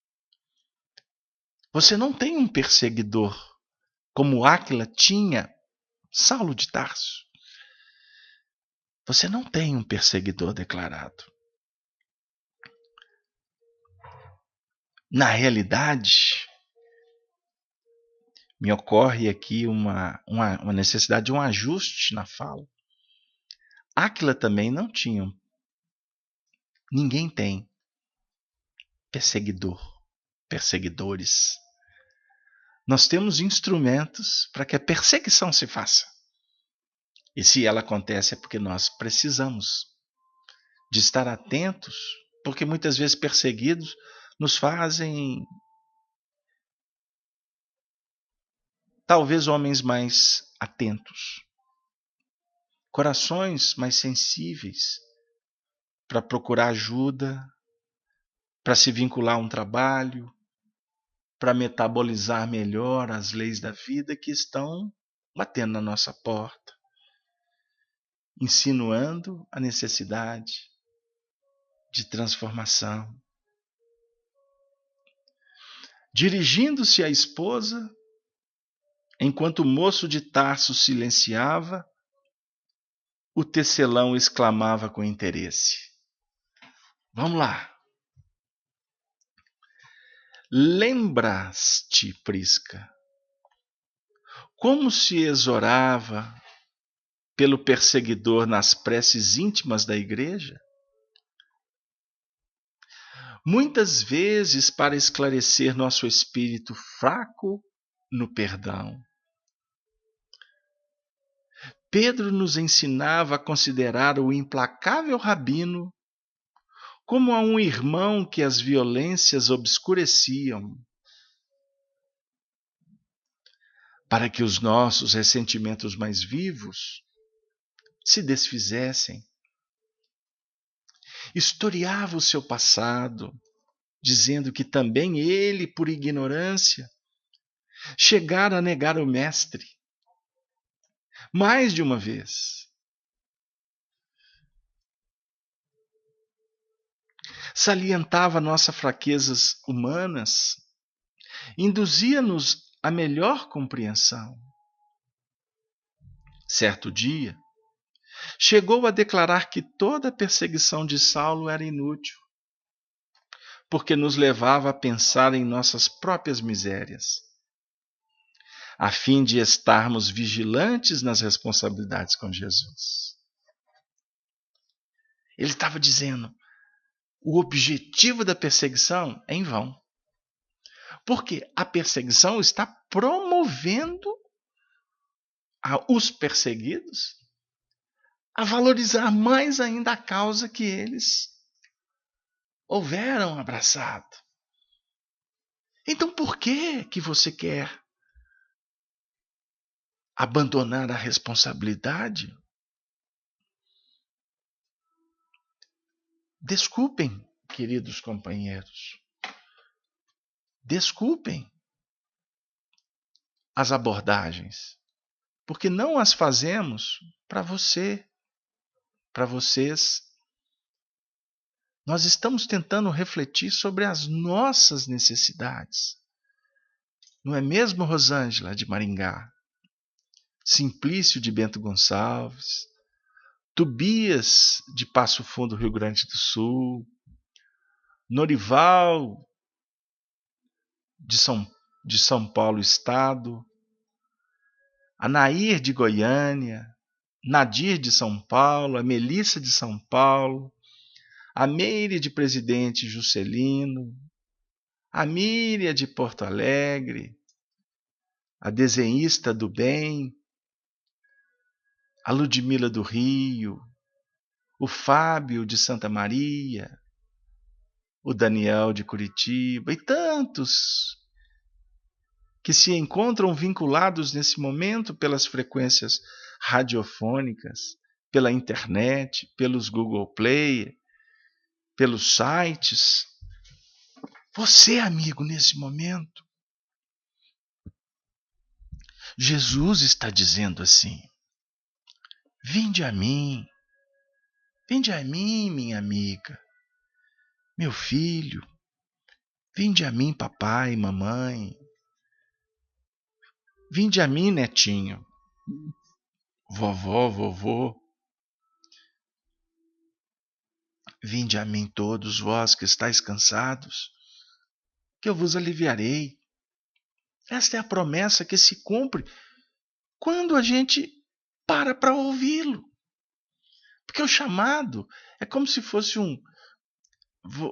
Você não tem um perseguidor como Áquila tinha Saulo de Tarso. Você não tem um perseguidor declarado. Na realidade, me ocorre aqui uma necessidade de um ajuste na fala. Áquila também não tinha. Ninguém tem perseguidores. Nós temos instrumentos para que a perseguição se faça. E se ela acontece é porque nós precisamos de estar atentos, porque muitas vezes perseguidos nos fazem talvez homens mais atentos, corações mais sensíveis para procurar ajuda, para se vincular a um trabalho, para metabolizar melhor as leis da vida que estão batendo na nossa porta, insinuando a necessidade de transformação. Dirigindo-se à esposa, enquanto o moço de Tarso silenciava, o tecelão exclamava com interesse: Vamos lá. Lembras-te, Prisca, como se exorava pelo perseguidor nas preces íntimas da igreja? Muitas vezes para esclarecer nosso espírito fraco no perdão. Pedro nos ensinava a considerar o implacável rabino como a um irmão que as violências obscureciam, para que os nossos ressentimentos mais vivos se desfizessem. Historiava o seu passado, dizendo que também ele, por ignorância, chegara a negar o mestre mais de uma vez. Salientava nossas fraquezas humanas, induzia-nos a melhor compreensão. Certo dia, chegou a declarar que toda a perseguição de Saulo era inútil, porque nos levava a pensar em nossas próprias misérias, a fim de estarmos vigilantes nas responsabilidades com Jesus. Ele estava dizendo, o objetivo da perseguição é em vão. Porque a perseguição está promovendo os perseguidos a valorizar mais ainda a causa que eles houveram abraçado. Então por que você quer abandonar a responsabilidade? Desculpem, queridos companheiros. Desculpem as abordagens, porque não as fazemos para você, para vocês. Nós estamos tentando refletir sobre as nossas necessidades. Não é mesmo, Rosângela, de Maringá? Simplício, de Bento Gonçalves, Tobias, de Passo Fundo, Rio Grande do Sul, Norival, de São Paulo, Estado, Anair, de Goiânia, Nadir, de São Paulo, a Melissa, de São Paulo, a Meire, de Presidente Juscelino, a Míria, de Porto Alegre, a desenhista do bem, a Ludmila do Rio, o Fábio de Santa Maria, o Daniel de Curitiba e tantos que se encontram vinculados nesse momento pelas frequências radiofônicas, pela internet, pelos Google Play, pelos sites. Você, amigo, nesse momento, Jesus está dizendo assim: vinde a mim, minha amiga, meu filho, vinde a mim, papai e mamãe, vinde a mim, netinho, vovó, vovô, vinde a mim todos vós que estáis cansados, que eu vos aliviarei. Esta é a promessa que se cumpre quando a gente para ouvi-lo. Porque o chamado é como se fosse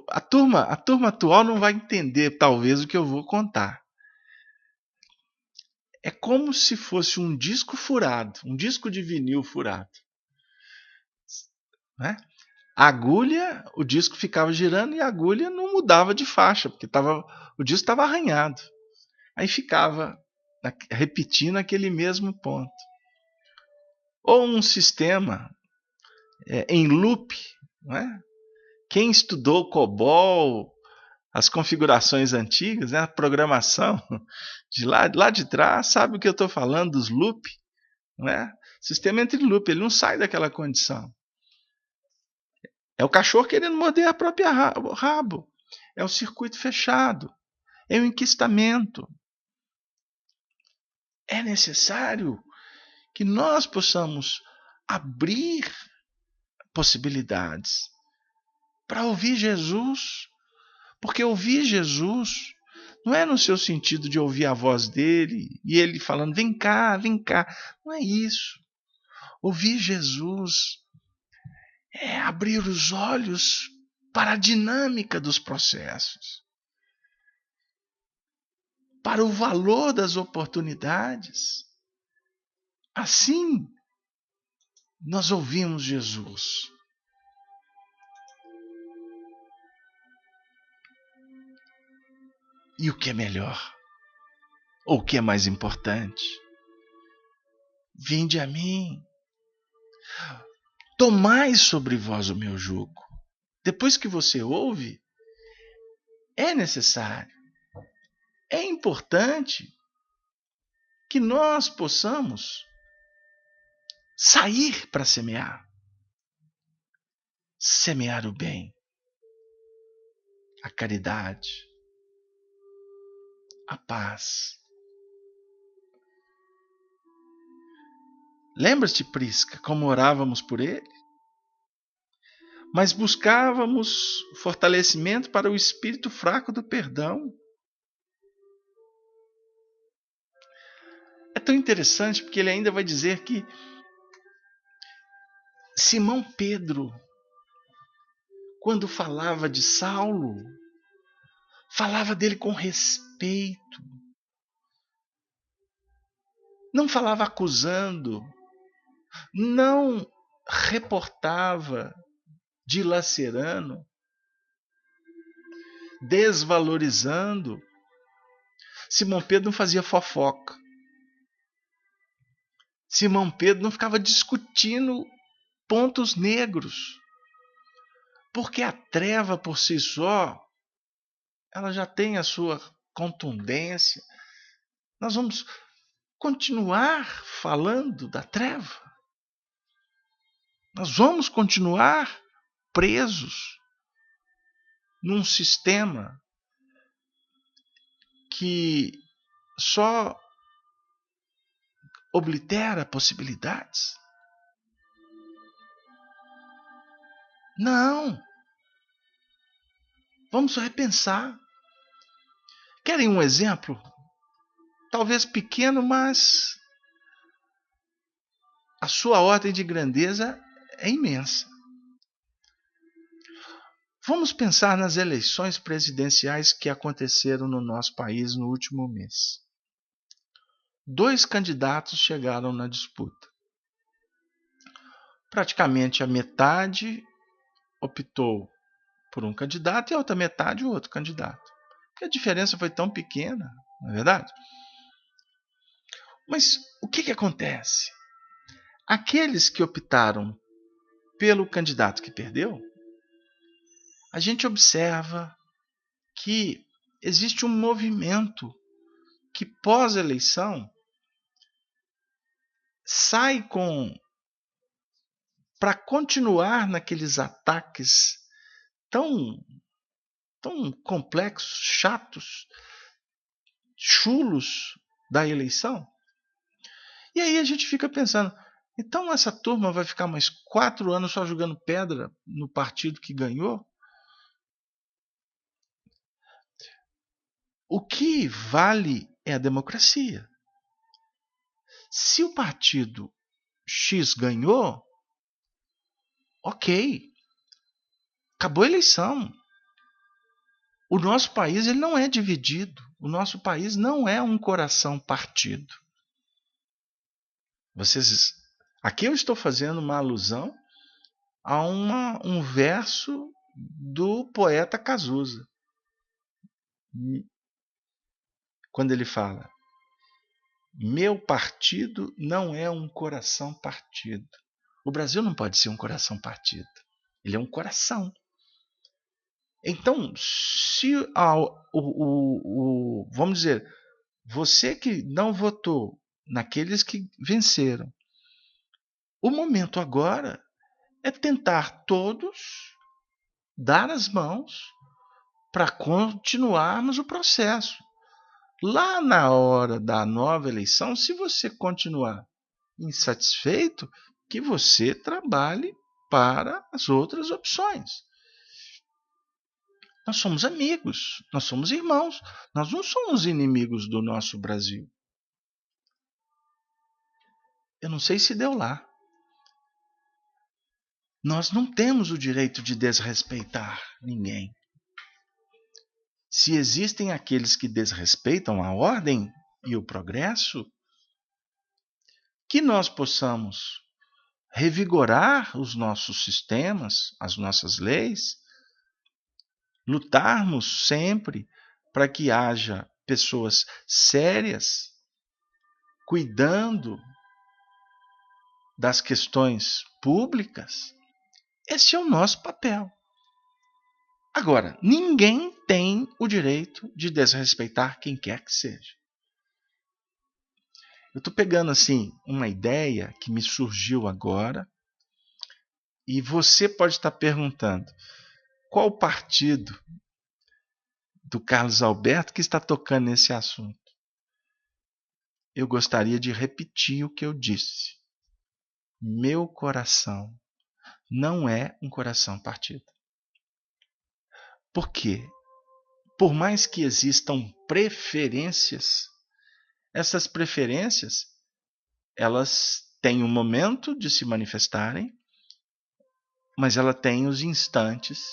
a turma atual não vai entender, talvez, o que eu vou contar. É como se fosse um disco furado, um disco de vinil furado. Né? A agulha, o disco ficava girando e a agulha não mudava de faixa, porque o disco estava arranhado. Aí ficava repetindo aquele mesmo ponto. Ou um sistema em loop, não é? Quem estudou COBOL, as configurações antigas, né, a programação lá de trás, sabe o que eu estou falando dos loop, não é? Sistema entre loop, ele não sai daquela condição. É o cachorro querendo morder a própria rabo. É o circuito fechado. É o enquistamento. É necessário que nós possamos abrir possibilidades para ouvir Jesus. Porque ouvir Jesus não é no seu sentido de ouvir a voz dele e ele falando, vem cá, vem cá. Não é isso. Ouvir Jesus é abrir os olhos para a dinâmica dos processos, para o valor das oportunidades. Assim, nós ouvimos Jesus. E o que é melhor? Ou o que é mais importante? Vinde a mim. Tomai sobre vós o meu jugo. Depois que você ouve, é necessário, é importante que nós possamos sair para semear. Semear o bem, a caridade, a paz. Lembra-te, Prisca, como orávamos por ele? Mas buscávamos fortalecimento para o espírito fraco do perdão. É tão interessante porque ele ainda vai dizer que Simão Pedro, quando falava de Saulo, falava dele com respeito. Não falava acusando, não reportava dilacerando, desvalorizando. Simão Pedro não fazia fofoca. Simão Pedro não ficava discutindo pontos negros. Porque a treva por si só, ela já tem a sua contundência. Nós vamos continuar falando da treva. Nós vamos continuar presos num sistema que só oblitera possibilidades. Não. Vamos repensar. Querem um exemplo? Talvez pequeno, mas a sua ordem de grandeza é imensa. Vamos pensar nas eleições presidenciais que aconteceram no nosso país no último mês. 2 candidatos chegaram na disputa. Praticamente a metade optou por um candidato e a outra metade o outro candidato. Porque a diferença foi tão pequena, não é verdade? Mas o que acontece? Aqueles que optaram pelo candidato que perdeu, a gente observa que existe um movimento que pós-eleição sai para continuar naqueles ataques tão complexos, chatos, chulos da eleição. E aí a gente fica pensando, então essa turma vai ficar mais 4 anos só jogando pedra no partido que ganhou? O que vale é a democracia. Se o partido X ganhou, ok, acabou a eleição. O nosso país ele não é dividido. O nosso país não é um coração partido. Aqui eu estou fazendo uma alusão a um verso do poeta Cazuza. Quando ele fala: Meu partido não é um coração partido. O Brasil não pode ser um coração partido. Ele é um coração. Então, se vamos dizer, você que não votou naqueles que venceram, o momento agora é tentar todos dar as mãos para continuarmos o processo. Lá na hora da nova eleição, se você continuar insatisfeito, que você trabalhe para as outras opções. Nós somos amigos, nós somos irmãos, nós não somos inimigos do nosso Brasil. Eu não sei se deu lá. Nós não temos o direito de desrespeitar ninguém. Se existem aqueles que desrespeitam a ordem e o progresso, que nós possamos revigorar os nossos sistemas, as nossas leis, lutarmos sempre para que haja pessoas sérias cuidando das questões públicas. Esse é o nosso papel. Agora, ninguém tem o direito de desrespeitar quem quer que seja. Eu estou pegando assim uma ideia que me surgiu agora e você pode estar perguntando qual o partido do Carlos Alberto que está tocando nesse assunto. Eu gostaria de repetir o que eu disse. Meu coração não é um coração partido. Por quê? Por mais que existam preferências, essas preferências elas têm um momento de se manifestarem, mas ela tem os instantes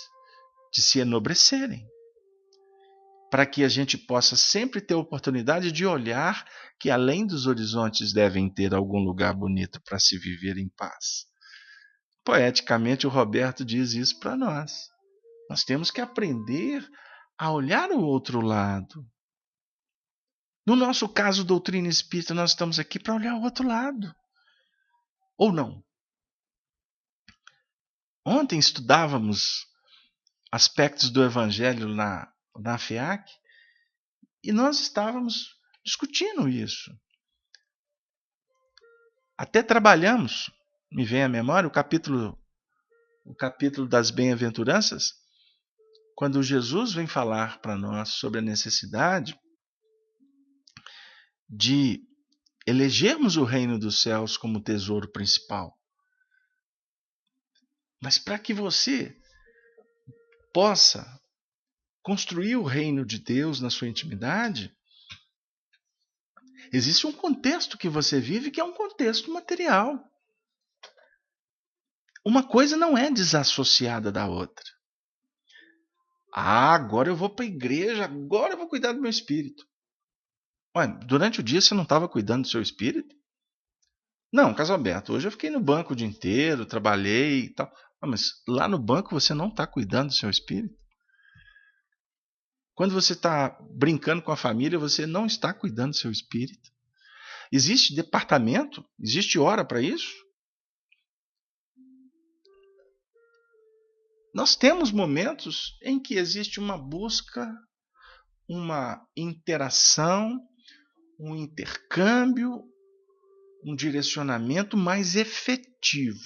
de se enobrecerem, para que a gente possa sempre ter a oportunidade de olhar que além dos horizontes devem ter algum lugar bonito para se viver em paz. Poeticamente, o Roberto diz isso para nós. Nós temos que aprender a olhar o outro lado. No nosso caso, doutrina espírita, nós estamos aqui para olhar o outro lado. Ou não? Ontem estudávamos aspectos do Evangelho na FEAC e nós estávamos discutindo isso. Até trabalhamos, me vem à memória, o capítulo das bem-aventuranças, quando Jesus vem falar para nós sobre a necessidade de elegermos o reino dos céus como tesouro principal. Mas para que você possa construir o reino de Deus na sua intimidade, existe um contexto que você vive que é um contexto material. Uma coisa não é desassociada da outra. Agora eu vou para a igreja, agora eu vou cuidar do meu espírito. Ué, durante o dia você não estava cuidando do seu espírito? Não, Carlos Alberto, hoje eu fiquei no banco o dia inteiro, trabalhei e tal. Mas lá no banco você não está cuidando do seu espírito? Quando você está brincando com a família, você não está cuidando do seu espírito? Existe departamento? Existe hora para isso? Nós temos momentos em que existe uma busca, uma interação, um intercâmbio, um direcionamento mais efetivo.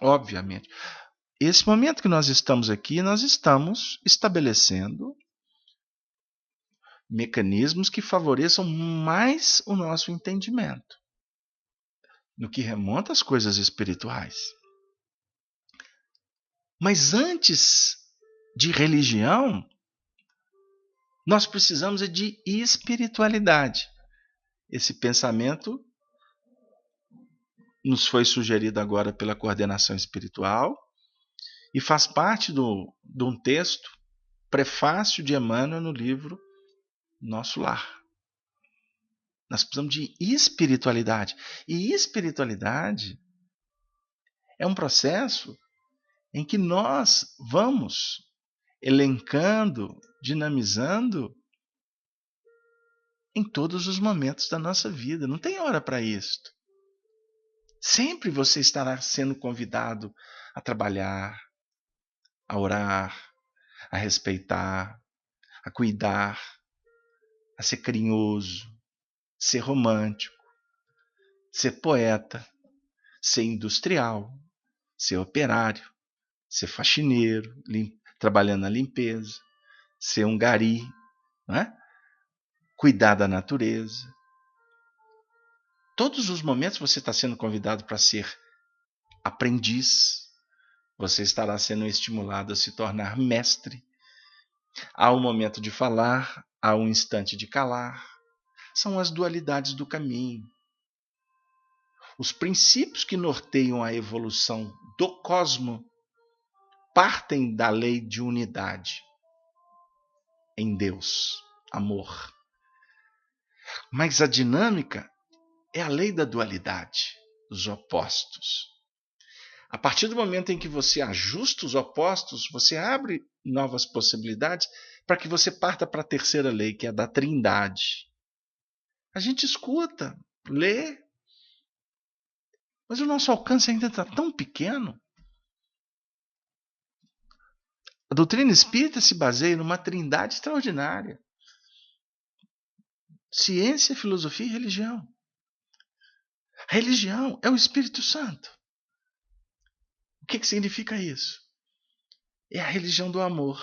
Obviamente. Esse momento que nós estamos aqui, nós estamos estabelecendo mecanismos que favoreçam mais o nosso entendimento no que remonta às coisas espirituais. Mas antes de religião, nós precisamos de espiritualidade. Esse pensamento nos foi sugerido agora pela coordenação espiritual e faz parte de um texto, prefácio de Emmanuel no livro Nosso Lar. Nós precisamos de espiritualidade. E espiritualidade é um processo em que nós vamos elencando, dinamizando em todos os momentos da nossa vida. Não tem hora para isso. Sempre você estará sendo convidado a trabalhar, a orar, a respeitar, a cuidar, a ser carinhoso, ser romântico, ser poeta, ser industrial, ser operário, ser faxineiro, trabalhando na limpeza, ser um gari, não é? Cuidar da natureza. Todos os momentos você está sendo convidado para ser aprendiz, você estará sendo estimulado a se tornar mestre. Há um momento de falar, há um instante de calar. São as dualidades do caminho. Os princípios que norteiam a evolução do cosmos partem da lei de unidade em Deus, amor. Mas a dinâmica é a lei da dualidade, dos opostos. A partir do momento em que você ajusta os opostos, você abre novas possibilidades para que você parta para a terceira lei, que é a da trindade. A gente escuta, lê, mas o nosso alcance ainda está tão pequeno. A doutrina espírita se baseia numa trindade extraordinária. Ciência, filosofia e religião. A religião é o Espírito Santo. O que significa isso? É a religião do amor.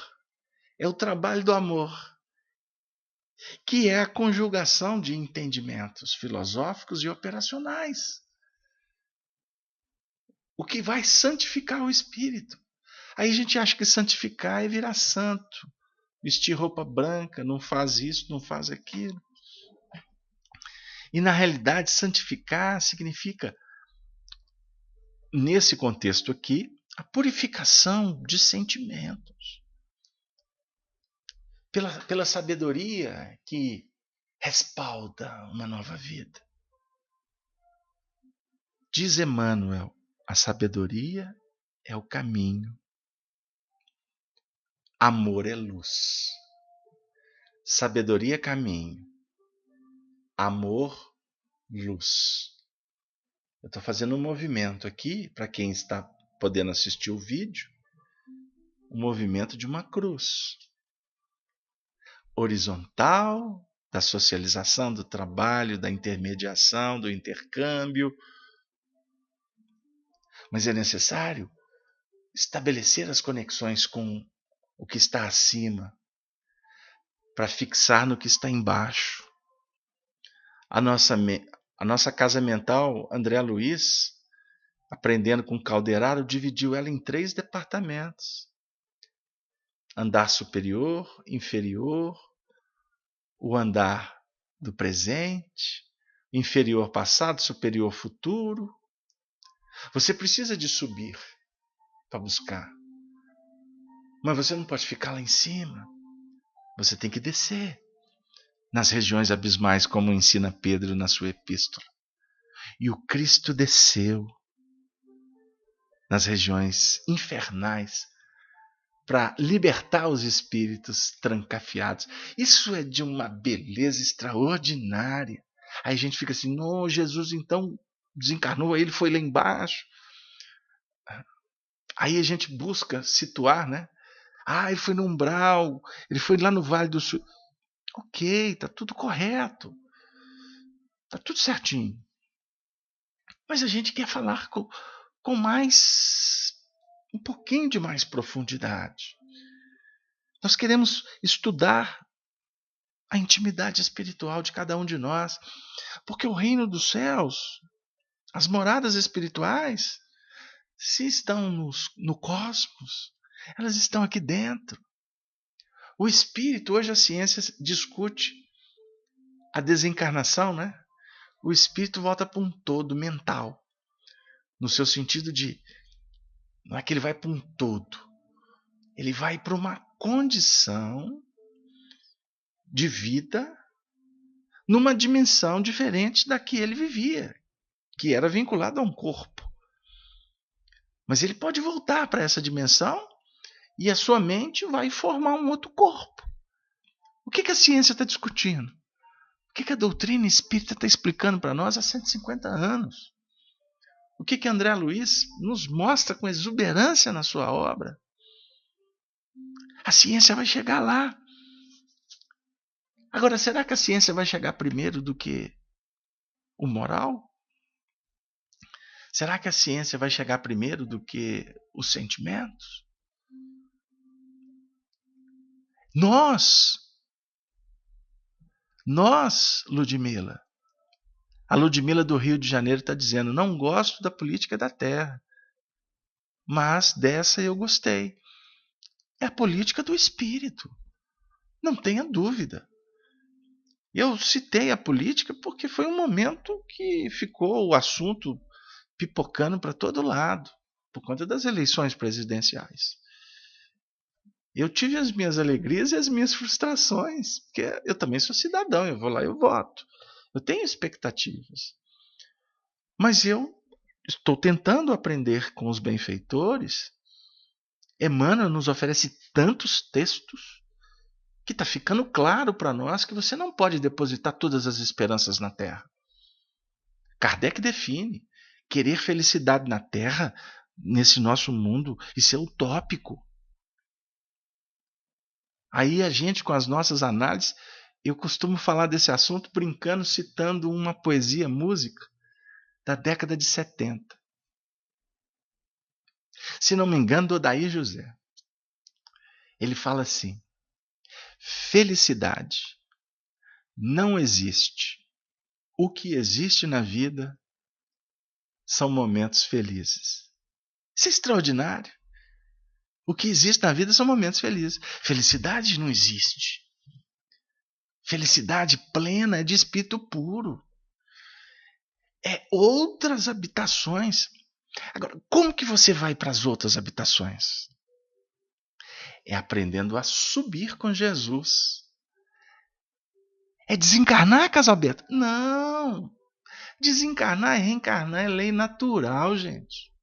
É o trabalho do amor, que é a conjugação de entendimentos filosóficos e operacionais. O que vai santificar o espírito. Aí a gente acha que santificar é virar santo, vestir roupa branca, não faz isso, não faz aquilo. E na realidade, santificar significa, nesse contexto aqui, a purificação de sentimentos. Pela sabedoria que respalda uma nova vida. Diz Emmanuel, a sabedoria é o caminho. Amor é luz. Sabedoria é caminho. Amor, luz. Eu estou fazendo um movimento aqui, para quem está podendo assistir o vídeo, um movimento de uma cruz. Horizontal, da socialização, do trabalho, da intermediação, do intercâmbio. Mas é necessário estabelecer as conexões com o que está acima, para fixar no que está embaixo. A nossa casa mental, André Luiz, aprendendo com Calderaro, dividiu ela em 3 departamentos. Andar superior, inferior, o andar do presente, inferior passado, superior futuro. Você precisa de subir para buscar. Mas você não pode ficar lá em cima. Você tem que descer nas regiões abismais, como ensina Pedro na sua epístola. E o Cristo desceu nas regiões infernais para libertar os espíritos trancafiados. Isso é de uma beleza extraordinária. Aí a gente fica assim, não, Jesus então desencarnou, ele foi lá embaixo. Aí a gente busca situar, né? Ele foi no umbral, ele foi lá no Vale do Sul. Ok, está tudo correto. Está tudo certinho. Mas a gente quer falar com mais, um pouquinho de mais profundidade. Nós queremos estudar a intimidade espiritual de cada um de nós, porque o reino dos céus, as moradas espirituais, se estão no cosmos, elas estão aqui dentro. O espírito, hoje a ciência discute a desencarnação, né? O espírito volta para um todo mental, no seu sentido de, não é que ele vai para um todo, ele vai para uma condição de vida numa dimensão diferente da que ele vivia, que era vinculado a um corpo. Mas ele pode voltar para essa dimensão e a sua mente vai formar um outro corpo. O que a ciência está discutindo? que a doutrina espírita está explicando para nós há 150 anos? O que André Luiz nos mostra com exuberância na sua obra? A ciência vai chegar lá. Agora, será que a ciência vai chegar primeiro do que o moral? Será que a ciência vai chegar primeiro do que os sentimentos? Nós, Ludmila, a Ludmila do Rio de Janeiro está dizendo: não gosto da política da Terra, mas dessa eu gostei. É a política do espírito, não tenha dúvida. Eu citei a política porque foi um momento que ficou o assunto pipocando para todo lado, por conta das eleições presidenciais. Eu tive as minhas alegrias e as minhas frustrações, porque eu também sou cidadão, eu vou lá e eu voto. Eu tenho expectativas. Mas eu estou tentando aprender com os benfeitores. Emmanuel nos oferece tantos textos que está ficando claro para nós que você não pode depositar todas as esperanças na Terra. Kardec define: querer felicidade na Terra, nesse nosso mundo, isso é utópico. Aí a gente, com as nossas análises, eu costumo falar desse assunto brincando, citando uma poesia, música, da década de 70. Se não me engano, do Odair José. Ele fala assim: felicidade não existe. O que existe na vida são momentos felizes. Isso é extraordinário. O que existe na vida são momentos felizes. Felicidade não existe. Felicidade plena é de espírito puro. É outras habitações. Agora, como que você vai para as outras habitações? É aprendendo a subir com Jesus. É desencarnar, Casalberto? Não. Desencarnar e reencarnar é lei natural, gente.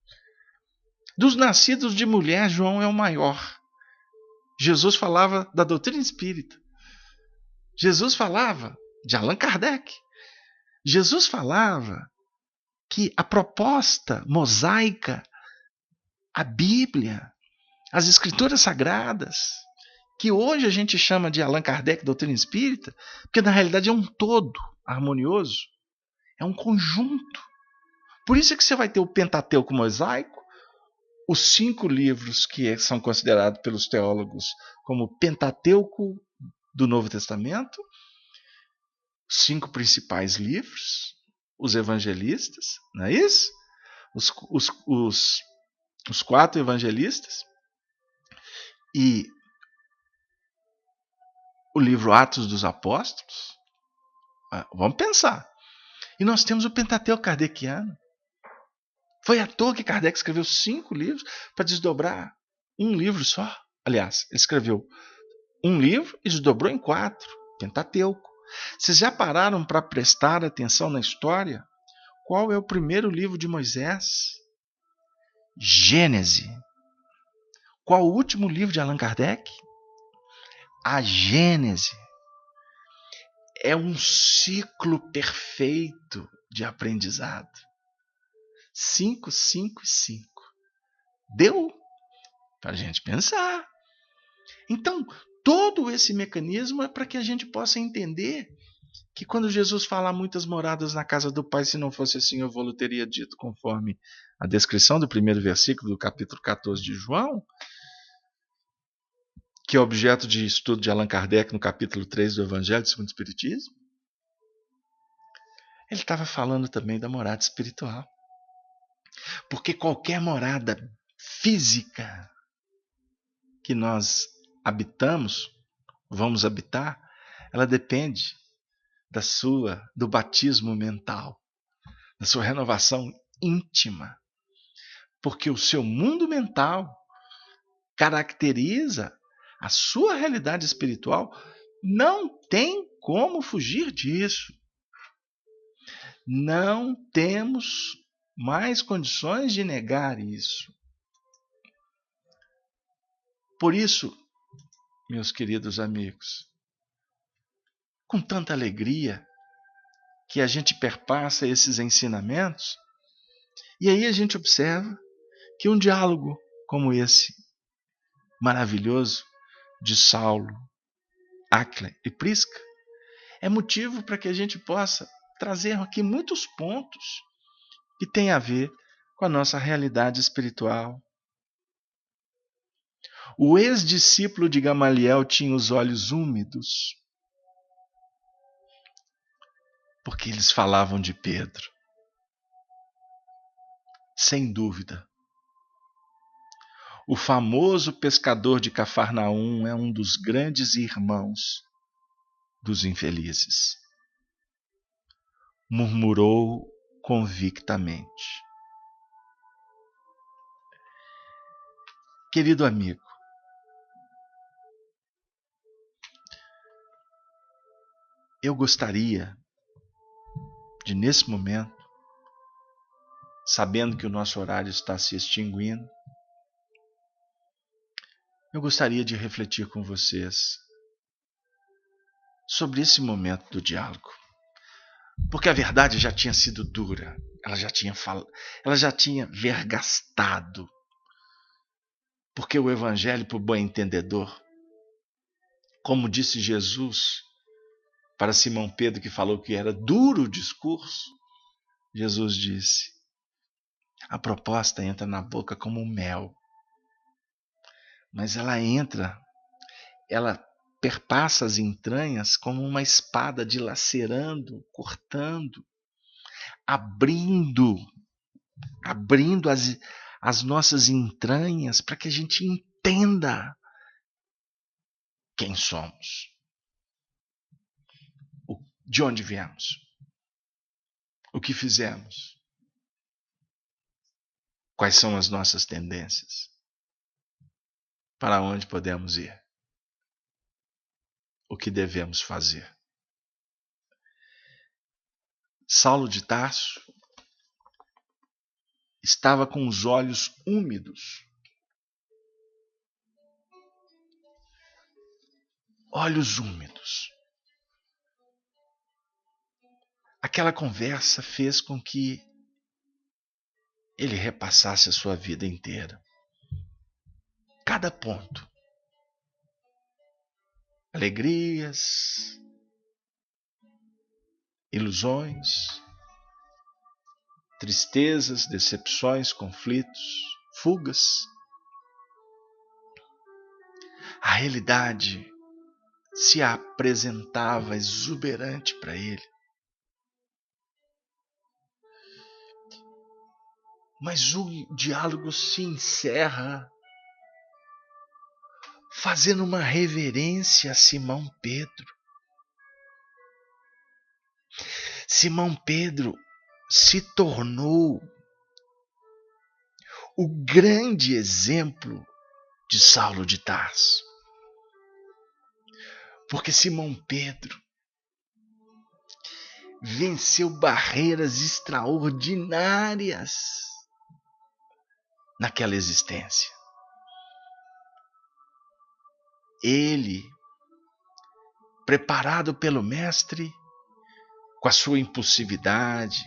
Dos nascidos de mulher, João é o maior. Jesus falava da doutrina espírita. Jesus falava de Allan Kardec. Jesus falava que a proposta mosaica, a Bíblia, as escrituras sagradas, que hoje a gente chama de Allan Kardec, doutrina espírita, porque na realidade é um todo harmonioso, é um conjunto. Por isso é que você vai ter o Pentateuco mosaico, os 5 livros que são considerados pelos teólogos como Pentateuco do Novo Testamento, 5 principais livros, os evangelistas, não é isso? Os 4 evangelistas e o livro Atos dos Apóstolos. Vamos pensar. E nós temos o Pentateuco kardeciano. Foi à toa que Kardec escreveu 5 livros para desdobrar um livro só. Aliás, ele escreveu um livro e desdobrou em 4. Pentateuco. Vocês já pararam para prestar atenção na história? Qual é o primeiro livro de Moisés? Gênese. Qual o último livro de Allan Kardec? A Gênese. É um ciclo perfeito de aprendizado. 5, 5 e 5. Deu para a gente pensar. Então, todo esse mecanismo é para que a gente possa entender que quando Jesus fala muitas moradas na casa do Pai, se não fosse assim eu vou-lhe teria dito, conforme a descrição do primeiro versículo do capítulo 14 de João, que é objeto de estudo de Allan Kardec no capítulo 3 do Evangelho segundo o Espiritismo, ele estava falando também da morada espiritual. Porque qualquer morada física que nós habitamos, vamos habitar, ela depende do batismo mental, da sua renovação íntima. Porque o seu mundo mental caracteriza a sua realidade espiritual, não tem como fugir disso. Não temos mais condições de negar isso. Por isso, meus queridos amigos, com tanta alegria, que a gente perpassa esses ensinamentos, e aí a gente observa que um diálogo como esse, maravilhoso, de Saulo, Áquila e Prisca, é motivo para que a gente possa trazer aqui muitos pontos que têm a ver com a nossa realidade espiritual. O ex-discípulo de Gamaliel tinha os olhos úmidos, porque eles falavam de Pedro. Sem dúvida. O famoso pescador de Cafarnaum é um dos grandes irmãos dos infelizes. Murmurou convictamente. Querido amigo, eu gostaria de, nesse momento, sabendo que o nosso horário está se extinguindo, eu gostaria de refletir com vocês sobre esse momento do diálogo. Porque a verdade já tinha sido dura, ela já tinha vergastado. Porque o evangelho, para o bom entendedor, como disse Jesus para Simão Pedro, que falou que era duro o discurso, Jesus disse: a proposta entra na boca como mel, mas ela perpassa as entranhas como uma espada, dilacerando, cortando, abrindo as nossas entranhas para que a gente entenda quem somos, de onde viemos, o que fizemos, quais são as nossas tendências, para onde podemos ir, o que devemos fazer. Saulo de Tarso estava com os olhos úmidos. Olhos úmidos. Aquela conversa fez com que ele repassasse a sua vida inteira. Cada ponto. Alegrias, ilusões, tristezas, decepções, conflitos, fugas. A realidade se apresentava exuberante para ele. Mas o diálogo se encerra fazendo uma reverência a Simão Pedro. Simão Pedro se tornou o grande exemplo de Saulo de Tarso. Porque Simão Pedro venceu barreiras extraordinárias naquela existência. Ele, preparado pelo mestre, com a sua impulsividade,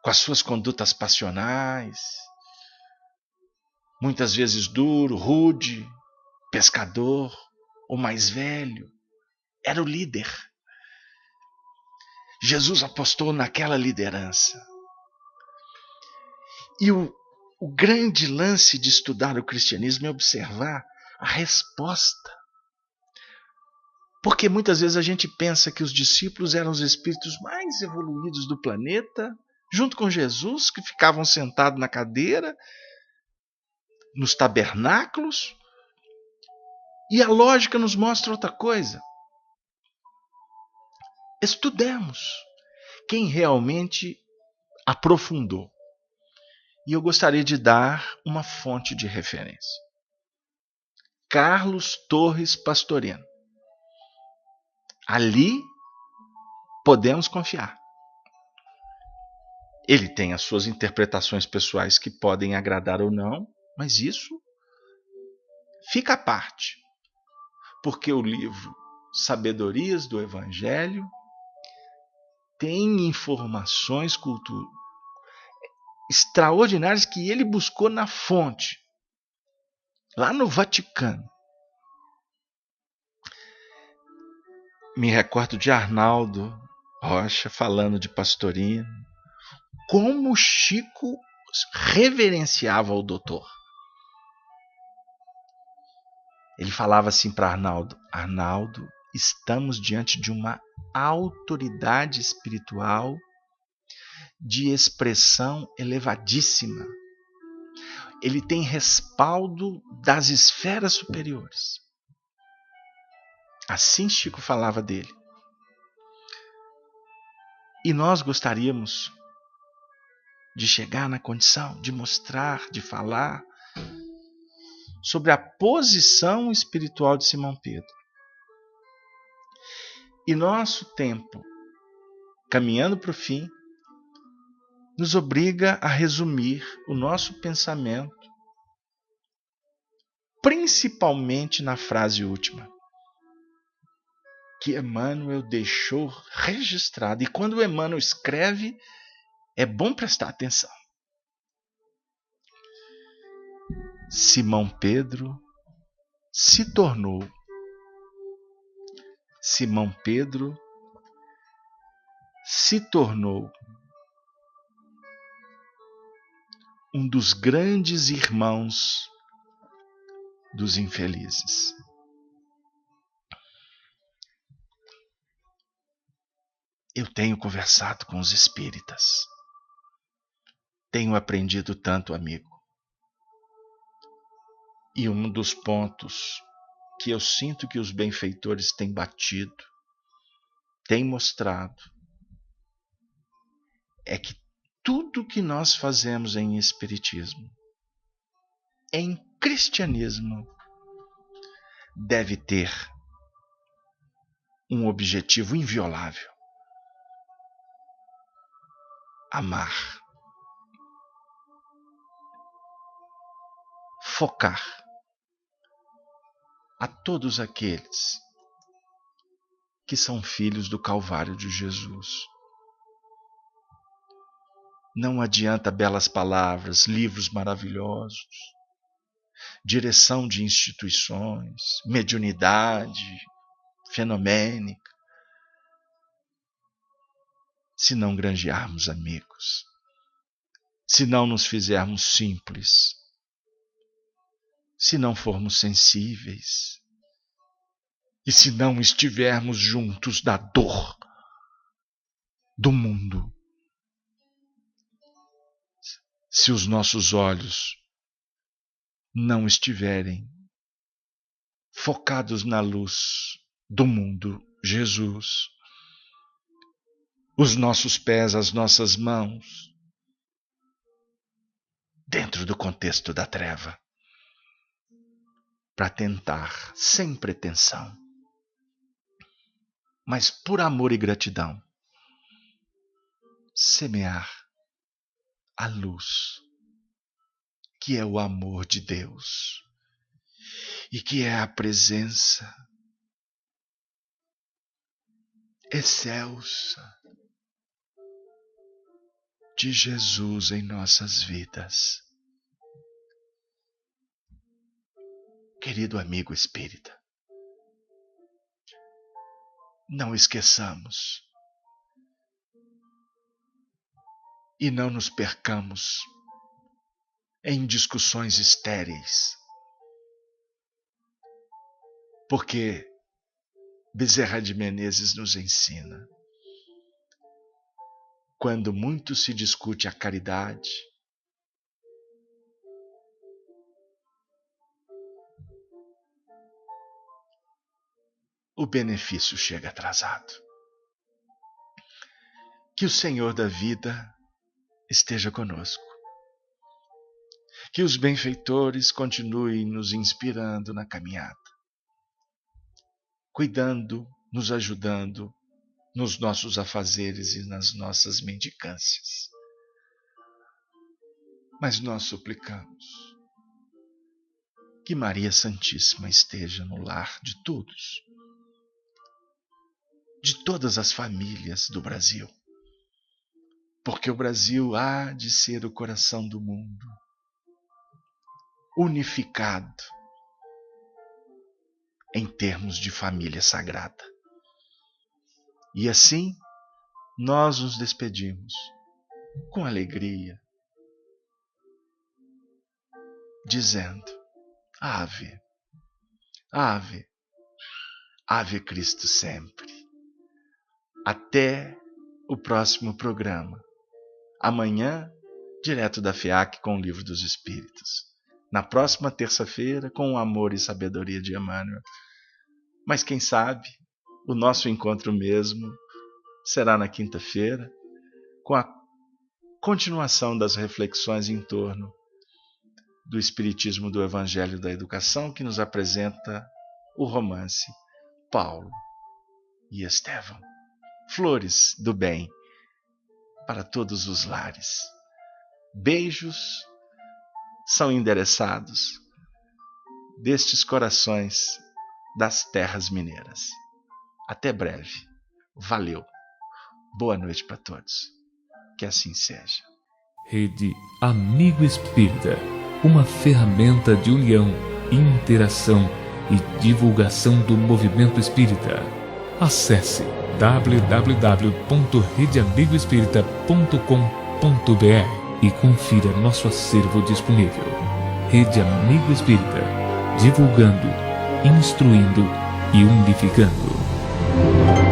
com as suas condutas passionais, muitas vezes duro, rude, pescador, o mais velho, era o líder. Jesus apostou naquela liderança. E o grande lance de estudar o cristianismo é observar a resposta. Porque muitas vezes a gente pensa que os discípulos eram os espíritos mais evoluídos do planeta, junto com Jesus, que ficavam sentados na cadeira, nos tabernáculos. E a lógica nos mostra outra coisa. Estudemos quem realmente aprofundou. E eu gostaria de dar uma fonte de referência. Carlos Torres Pastorino. Ali podemos confiar. Ele tem as suas interpretações pessoais que podem agradar ou não, mas isso fica à parte. Porque o livro Sabedorias do Evangelho tem informações extraordinárias que ele buscou na fonte, lá no Vaticano. Me recordo de Arnaldo Rocha falando de Pastorino, como Chico reverenciava o doutor. Ele falava assim para Arnaldo: Arnaldo, estamos diante de uma autoridade espiritual de expressão elevadíssima. Ele tem respaldo das esferas superiores. Assim Chico falava dele. E nós gostaríamos de chegar na condição de mostrar, de falar sobre a posição espiritual de Simão Pedro. E nosso tempo, caminhando para o fim, nos obriga a resumir o nosso pensamento, principalmente na frase última, que Emmanuel deixou registrado. E quando Emmanuel escreve, é bom prestar atenção. Simão Pedro se tornou um dos grandes irmãos dos infelizes. Eu tenho conversado com os espíritas. Tenho aprendido tanto, amigo. E um dos pontos que eu sinto que os benfeitores têm batido, têm mostrado, é que tudo que nós fazemos em espiritismo, em cristianismo, deve ter um objetivo inviolável: amar, focar a todos aqueles que são filhos do Calvário de Jesus. Não adianta belas palavras, livros maravilhosos, direção de instituições, mediunidade fenomênica, se não granjearmos amigos, se não nos fizermos simples, se não formos sensíveis e se não estivermos juntos da dor do mundo. Se os nossos olhos não estiverem focados na luz do mundo, Jesus, os nossos pés, as nossas mãos, dentro do contexto da treva, para tentar, sem pretensão, mas por amor e gratidão, semear a luz, que é o amor de Deus e que é a presença excelsa de Jesus em nossas vidas. Querido amigo espírita, não esqueçamos e não nos percamos em discussões estéreis, porque Bezerra de Menezes nos ensina: quando muito se discute a caridade, o benefício chega atrasado. Que o Senhor da vida esteja conosco. Que os benfeitores continuem nos inspirando na caminhada, cuidando, nos ajudando nos nossos afazeres e nas nossas mendicâncias. Mas nós suplicamos que Maria Santíssima esteja no lar de todos, de todas as famílias do Brasil, porque o Brasil há de ser o coração do mundo, unificado em termos de família sagrada. E assim, nós nos despedimos com alegria, dizendo: Ave, Ave, Ave Cristo sempre. Até o próximo programa. Amanhã, direto da FEAC com o Livro dos Espíritos. Na próxima terça-feira, com o amor e sabedoria de Emmanuel. Mas quem sabe, o nosso encontro mesmo será na quinta-feira, com a continuação das reflexões em torno do Espiritismo do Evangelho da Educação, que nos apresenta o romance Paulo e Estevão. Flores do bem para todos os lares. Beijos são endereçados destes corações das terras mineiras. Até breve. Valeu. Boa noite para todos. Que assim seja. Rede Amigo Espírita, uma ferramenta de união, interação e divulgação do movimento espírita. Acesse www.redeamigoespírita.com.br e confira nosso acervo disponível. Rede Amigo Espírita, divulgando, instruindo e unificando.